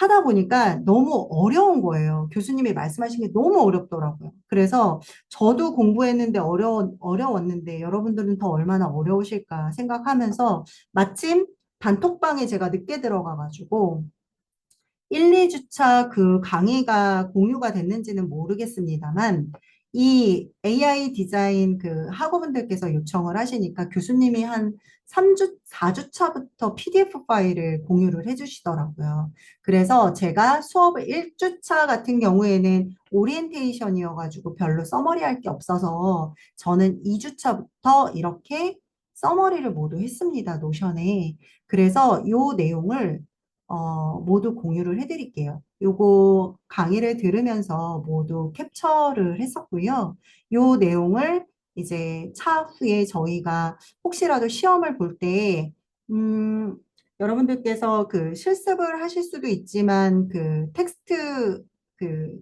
하다 보니까 너무 어려운 거예요. 교수님이 말씀하신 게 너무 어렵더라고요. 그래서 저도 공부했는데 어려웠는데 여러분들은 더 얼마나 어려우실까 생각하면서 마침 단톡방에 제가 늦게 들어가가지고 1, 2주차 그 강의가 공유가 됐는지는 모르겠습니다만 이 AI 디자인 그 학우분들께서 요청을 하시니까 교수님이 한 3주, 4주차부터 PDF 파일을 공유를 해주시더라고요. 그래서 제가 수업을 1주차 같은 경우에는 오리엔테이션이어가지고 별로 써머리 할 게 없어서 저는 2주차부터 이렇게 써머리를 모두 했습니다. 노션에. 그래서 요 내용을 모두 공유를 해드릴게요. 요거 강의를 들으면서 모두 캡처를 했었고요. 요 내용을 이제 차후에 저희가 혹시라도 시험을 볼 때, 음, 여러분들께서 그 실습을 하실 수도 있지만 그 텍스트 그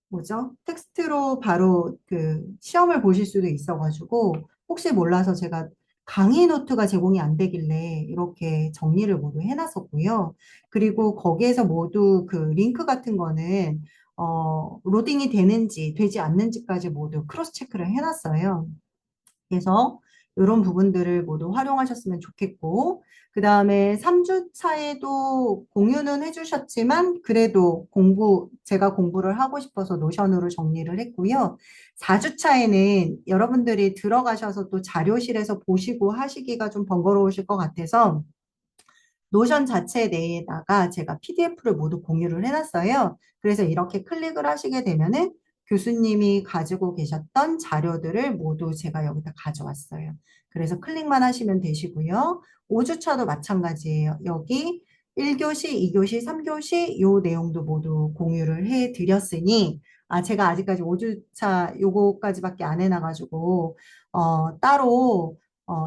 뭐죠? 텍스트로 바로 그 시험을 보실 수도 있어가지고 혹시 몰라서 제가 강의 노트가 제공이 안 되길래 이렇게 정리를 모두 해놨었고요. 그리고 거기에서 모두 그 링크 같은 거는 로딩이 되는지 되지 않는지까지 모두 크로스 체크를 해놨어요. 그래서 이런 부분들을 모두 활용하셨으면 좋겠고, 그 다음에 3주 차에도 공유는 해주셨지만, 그래도 제가 공부를 하고 싶어서 노션으로 정리를 했고요. 4주 차에는 여러분들이 들어가셔서 또 자료실에서 보시고 하시기가 좀 번거로우실 것 같아서, 노션 자체 내에다가 제가 PDF를 모두 공유를 해놨어요. 그래서 이렇게 클릭을 하시게 되면은 교수님이 가지고 계셨던 자료들을 모두 제가 여기다 가져왔어요. 그래서 클릭만 하시면 되시고요. 5주차도 마찬가지예요. 여기 1교시, 2교시, 3교시 요 내용도 모두 공유를 해드렸으니 제가 아직까지 5주차 요거까지밖에 안 해놔가지고 따로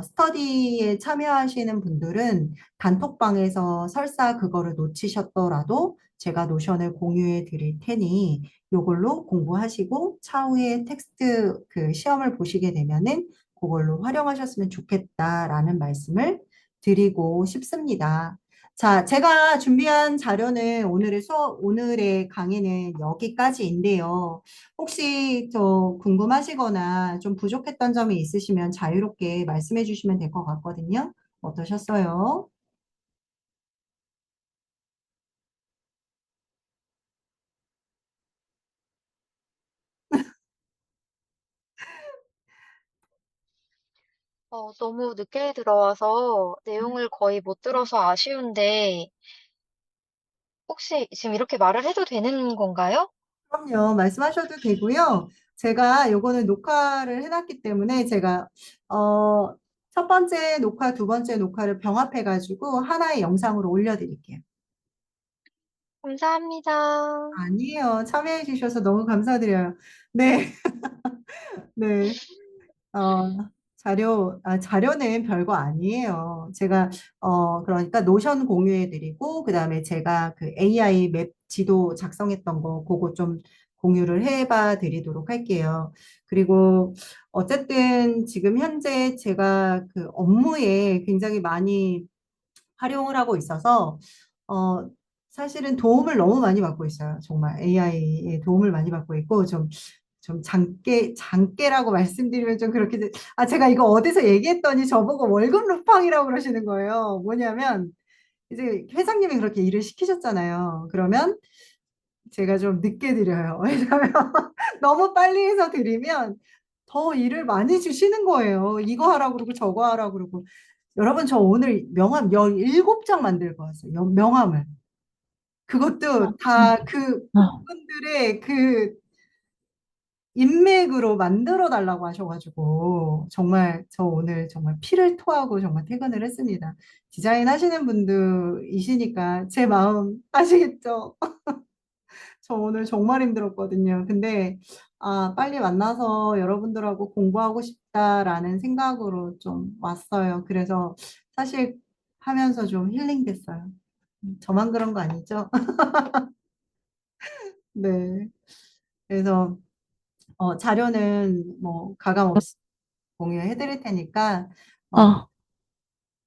스터디에 참여하시는 분들은 단톡방에서 설사 그거를 놓치셨더라도 제가 노션을 공유해 드릴 테니 요걸로 공부하시고 차후에 텍스트 그 시험을 보시게 되면은 그걸로 활용하셨으면 좋겠다라는 말씀을 드리고 싶습니다. 자, 제가 준비한 자료는 오늘의 강의는 여기까지인데요. 혹시 저 궁금하시거나 좀 부족했던 점이 있으시면 자유롭게 말씀해 주시면 될 것 같거든요. 어떠셨어요? 너무 늦게 들어와서 내용을 거의 못 들어서 아쉬운데, 혹시 지금 이렇게 말을 해도 되는 건가요? 그럼요. 말씀하셔도 되고요. 제가 요거는 녹화를 해놨기 때문에 제가 첫 번째 녹화, 두 번째 녹화를 병합해가지고 하나의 영상으로 올려드릴게요. 감사합니다. 아니에요. 참여해 주셔서 너무 감사드려요. 네, 네. 자료는 별거 아니에요. 제가, 그러니까 노션 공유해드리고, 그 다음에 제가 그 AI 맵 지도 작성했던 거, 그거 좀 공유를 해봐 드리도록 할게요. 그리고, 어쨌든 지금 현재 제가 그 업무에 굉장히 많이 활용을 하고 있어서, 어, 사실은 도움을 너무 많이 받고 있어요. 정말 AI의 도움을 많이 받고 있고, 좀 장깨라고 말씀드리면 좀 그렇게, 제가 이거 어디서 얘기했더니 저보고 월급 루팡이라고 그러시는 거예요. 뭐냐면, 이제 회장님이 그렇게 일을 시키셨잖아요. 그러면 제가 좀 늦게 드려요. 왜냐면 너무 빨리 해서 드리면 더 일을 많이 주시는 거예요. 이거 하라고 그러고 저거 하라고 그러고. 여러분, 저 오늘 명함 17장 만들고 왔어요. 명함을. 그것도 다 그 어, 분들의 그 인맥으로 만들어 달라고 하셔가지고 정말 저 오늘 정말 피를 토하고 정말 퇴근을 했습니다. 디자인 하시는 분들이시니까 제 마음 아시겠죠? 저 오늘 정말 힘들었거든요. 근데 빨리 만나서 여러분들하고 공부하고 싶다라는 생각으로 좀 왔어요. 그래서 사실 하면서 좀 힐링됐어요. 저만 그런 거 아니죠? 네. 그래서 자료는 뭐 가감 없이 공유해 드릴 테니까 어,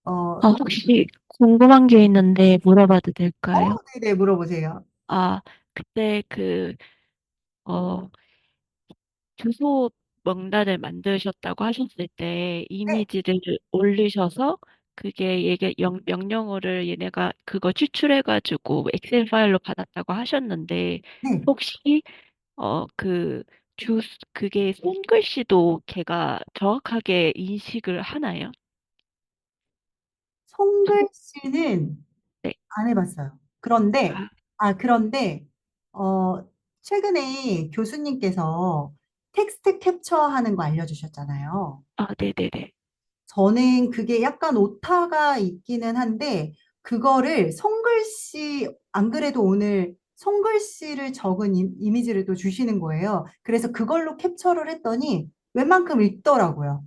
어, 어, 혹시 궁금한 게 있는데 물어봐도 될까요? 네네 물어보세요. 아, 그때 어, 주소 명단을 만드셨다고 하셨을 때 네, 이미지를 올리셔서 그게 명령어를 얘네가 그거 추출해가지고 엑셀 파일로 받았다고 하셨는데 네. 혹시 그 그게 손글씨도 걔가 정확하게 인식을 하나요? 손글씨는 네. 안 해봤어요. 그런데, 아, 그런데, 어, 최근에 교수님께서 텍스트 캡처하는 거 알려주셨잖아요. 네네네. 저는 그게 약간 오타가 있기는 한데, 그거를 손글씨, 안 그래도 오늘 손글씨를 적은 이미지를 또 주시는 거예요. 그래서 그걸로 캡처를 했더니 웬만큼 읽더라고요.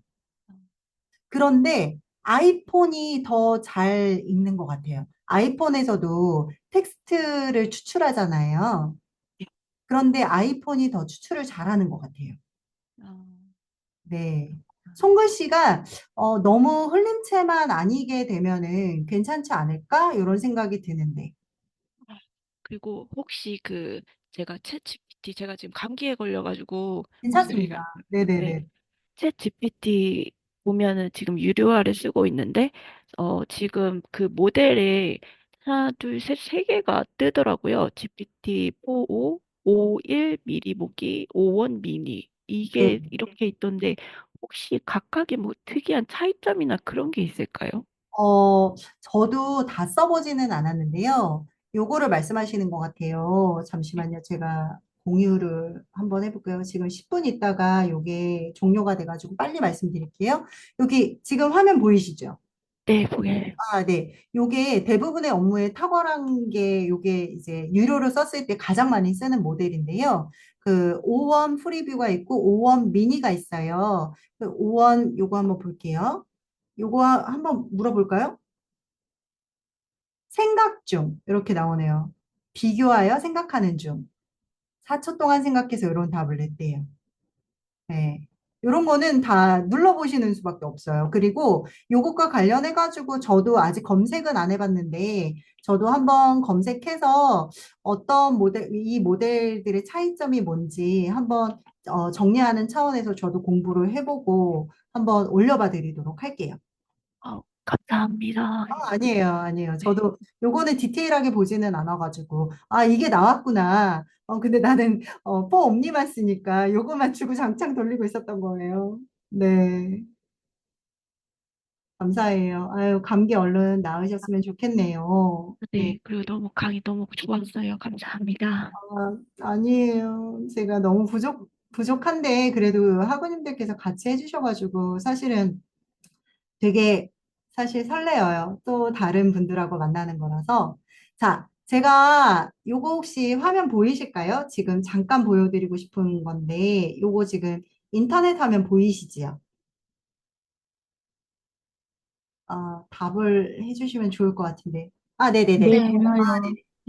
그런데 아이폰이 더 잘 읽는 것 같아요. 아이폰에서도 텍스트를 추출하잖아요. 그런데 아이폰이 더 추출을 잘하는 것 같아요. 어, 네. 손글씨가 너무 흘림체만 아니게 되면은 괜찮지 않을까? 이런 생각이 드는데. 그리고 혹시 제가 제가 지금 감기에 걸려가지고 목소리가 괜찮습니다. 안 나요. 네. 네네네. 챗 GPT 보면은 지금 유료화를 쓰고 있는데, 지금 그 모델에 하나, 둘, 셋, 세 개가 뜨더라고요. GPT-4o, 5.1 미리 보기, 5원 미니. 네. 이게 이렇게 있던데, 혹시 각각의 뭐 특이한 차이점이나 그런 게 있을까요? 저도 다 써보지는 않았는데요. 요거를 말씀하시는 것 같아요. 잠시만요. 제가 공유를 한번 해볼게요. 지금 10분 있다가 요게 종료가 돼가지고 빨리 말씀드릴게요. 여기 지금 화면 보이시죠? 네, 보여요. 아, 네. 요게 대부분의 업무에 탁월한 게 요게 이제 유료로 썼을 때 가장 많이 쓰는 모델인데요. 그 5원 프리뷰가 있고 5원 미니가 있어요. 그 5원 요거 한번 볼게요. 요거 한번 물어볼까요? 생각 중 이렇게 나오네요. 비교하여 생각하는 중. 4초 동안 생각해서 이런 답을 냈대요. 네. 이런 거는 다 눌러보시는 수밖에 없어요. 그리고 요것과 관련해가지고 저도 아직 검색은 안 해봤는데, 저도 한번 검색해서 어떤 이 모델들의 차이점이 뭔지 한번 정리하는 차원에서 저도 공부를 해보고 한번 올려봐 드리도록 할게요. 감사합니다. 아니에요, 아니에요. 네. 저도 요거는 디테일하게 보지는 않아가지고, 아, 이게 나왔구나. 근데 나는, 포 옴니만 쓰니까 요거만 주고 장창 돌리고 있었던 거예요. 네, 감사해요. 아유, 감기 얼른 나으셨으면 좋겠네요. 네. 네, 그리고 너무 강의 너무 좋았어요. 감사합니다. 아니에요. 제가 너무 부족한데, 그래도 학우님들께서 같이 해주셔가지고, 사실은 되게 사실 설레어요. 또 다른 분들하고 만나는 거라서. 자, 제가 요거 혹시 화면 보이실까요? 지금 잠깐 보여드리고 싶은 건데, 요거 지금 인터넷 화면 보이시지요? 답을 해주시면 좋을 것 같은데. 아, 네네네. 네, 네, 보여요.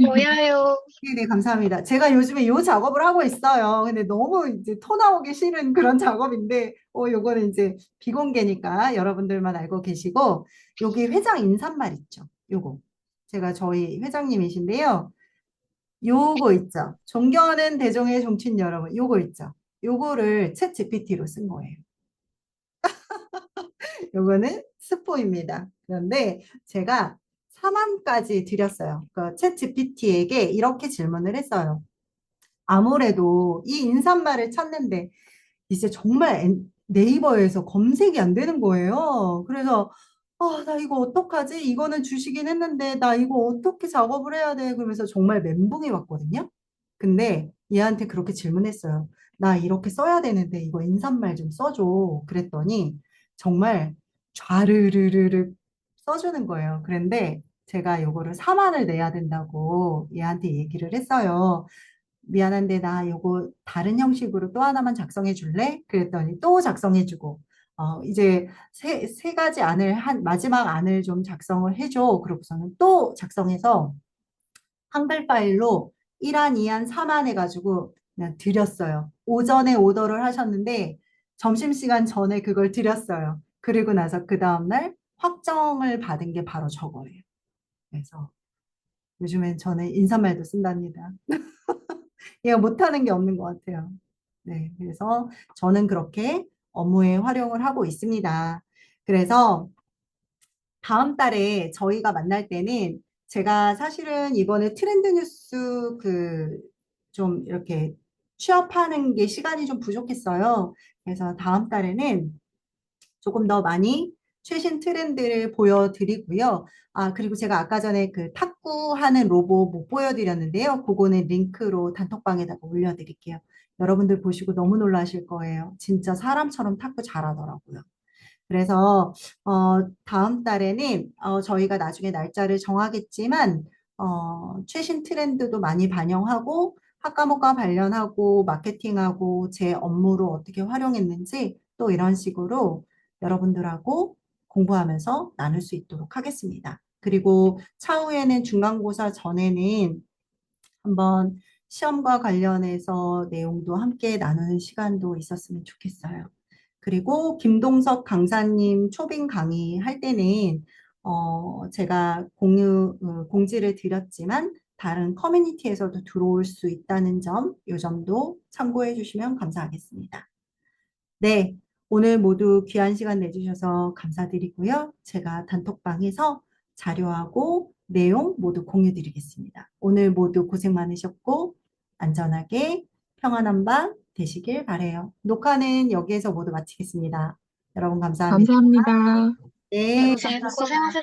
보여요. 네네, 감사합니다. 제가 요즘에 요 작업을 하고 있어요. 근데 너무 이제 토 나오기 싫은 그런 작업인데, 요거는 이제 비공개니까 여러분들만 알고 계시고, 여기 회장 인사말 있죠? 요거. 제가 저희 회장님이신데요. 요거 있죠? 존경하는 대종의 정치인 여러분, 요거 있죠? 요거를 챗 GPT로 쓴 거예요. 요거는 스포입니다. 그런데 제가 4만까지 드렸어요. 그러니까 챗 GPT에게 이렇게 질문을 했어요. 아무래도 이 인사말을 찾는데 이제 정말 네이버에서 검색이 안 되는 거예요. 그래서 나 이거 어떡하지? 이거는 주시긴 했는데 나 이거 어떻게 작업을 해야 돼? 그러면서 정말 멘붕이 왔거든요. 근데 얘한테 그렇게 질문했어요. 나 이렇게 써야 되는데 이거 인사말 좀 써줘. 그랬더니 정말 좌르르르르 써주는 거예요. 그런데 제가 요거를 4만을 내야 된다고 얘한테 얘기를 했어요. 미안한데 나 요거 다른 형식으로 또 하나만 작성해 줄래? 그랬더니 또 작성해 주고 이제 세 가지 안을 마지막 안을 좀 작성을 해줘. 그러고서는 또 작성해서 한글 파일로 1안, 2안, 3안 해가지고 그냥 드렸어요. 오전에 오더를 하셨는데 점심시간 전에 그걸 드렸어요. 그리고 나서 그 다음날 확정을 받은 게 바로 저거예요. 그래서 요즘엔 저는 인사말도 쓴답니다. 얘가 못하는 게 없는 것 같아요. 네, 그래서 저는 그렇게 업무에 활용을 하고 있습니다. 그래서 다음 달에 저희가 만날 때는 제가 사실은 이번에 트렌드 뉴스 좀 이렇게 취업하는 게 시간이 좀 부족했어요. 그래서 다음 달에는 조금 더 많이 최신 트렌드를 보여드리고요. 그리고 제가 아까 전에 그 탁구하는 로봇 못 보여드렸는데요. 그거는 링크로 단톡방에다가 올려드릴게요. 여러분들 보시고 너무 놀라실 거예요. 진짜 사람처럼 탁구 잘하더라고요. 그래서 다음 달에는 저희가 나중에 날짜를 정하겠지만 최신 트렌드도 많이 반영하고 학과목과 관련하고 마케팅하고 제 업무로 어떻게 활용했는지 또 이런 식으로 여러분들하고 공부하면서 나눌 수 있도록 하겠습니다. 그리고 차후에는 중간고사 전에는 한번 시험과 관련해서 내용도 함께 나누는 시간도 있었으면 좋겠어요. 그리고 김동석 강사님 초빙 강의 할 때는 제가 공지를 드렸지만 다른 커뮤니티에서도 들어올 수 있다는 점, 이 점도 참고해 주시면 감사하겠습니다. 네, 오늘 모두 귀한 시간 내주셔서 감사드리고요. 제가 단톡방에서 자료하고 내용 모두 공유 드리겠습니다. 오늘 모두 고생 많으셨고 안전하게 평안한 밤 되시길 바래요. 녹화는 여기에서 모두 마치겠습니다. 여러분 감사합니다. 감사합니다. 네, 네, 고생하셨습니다.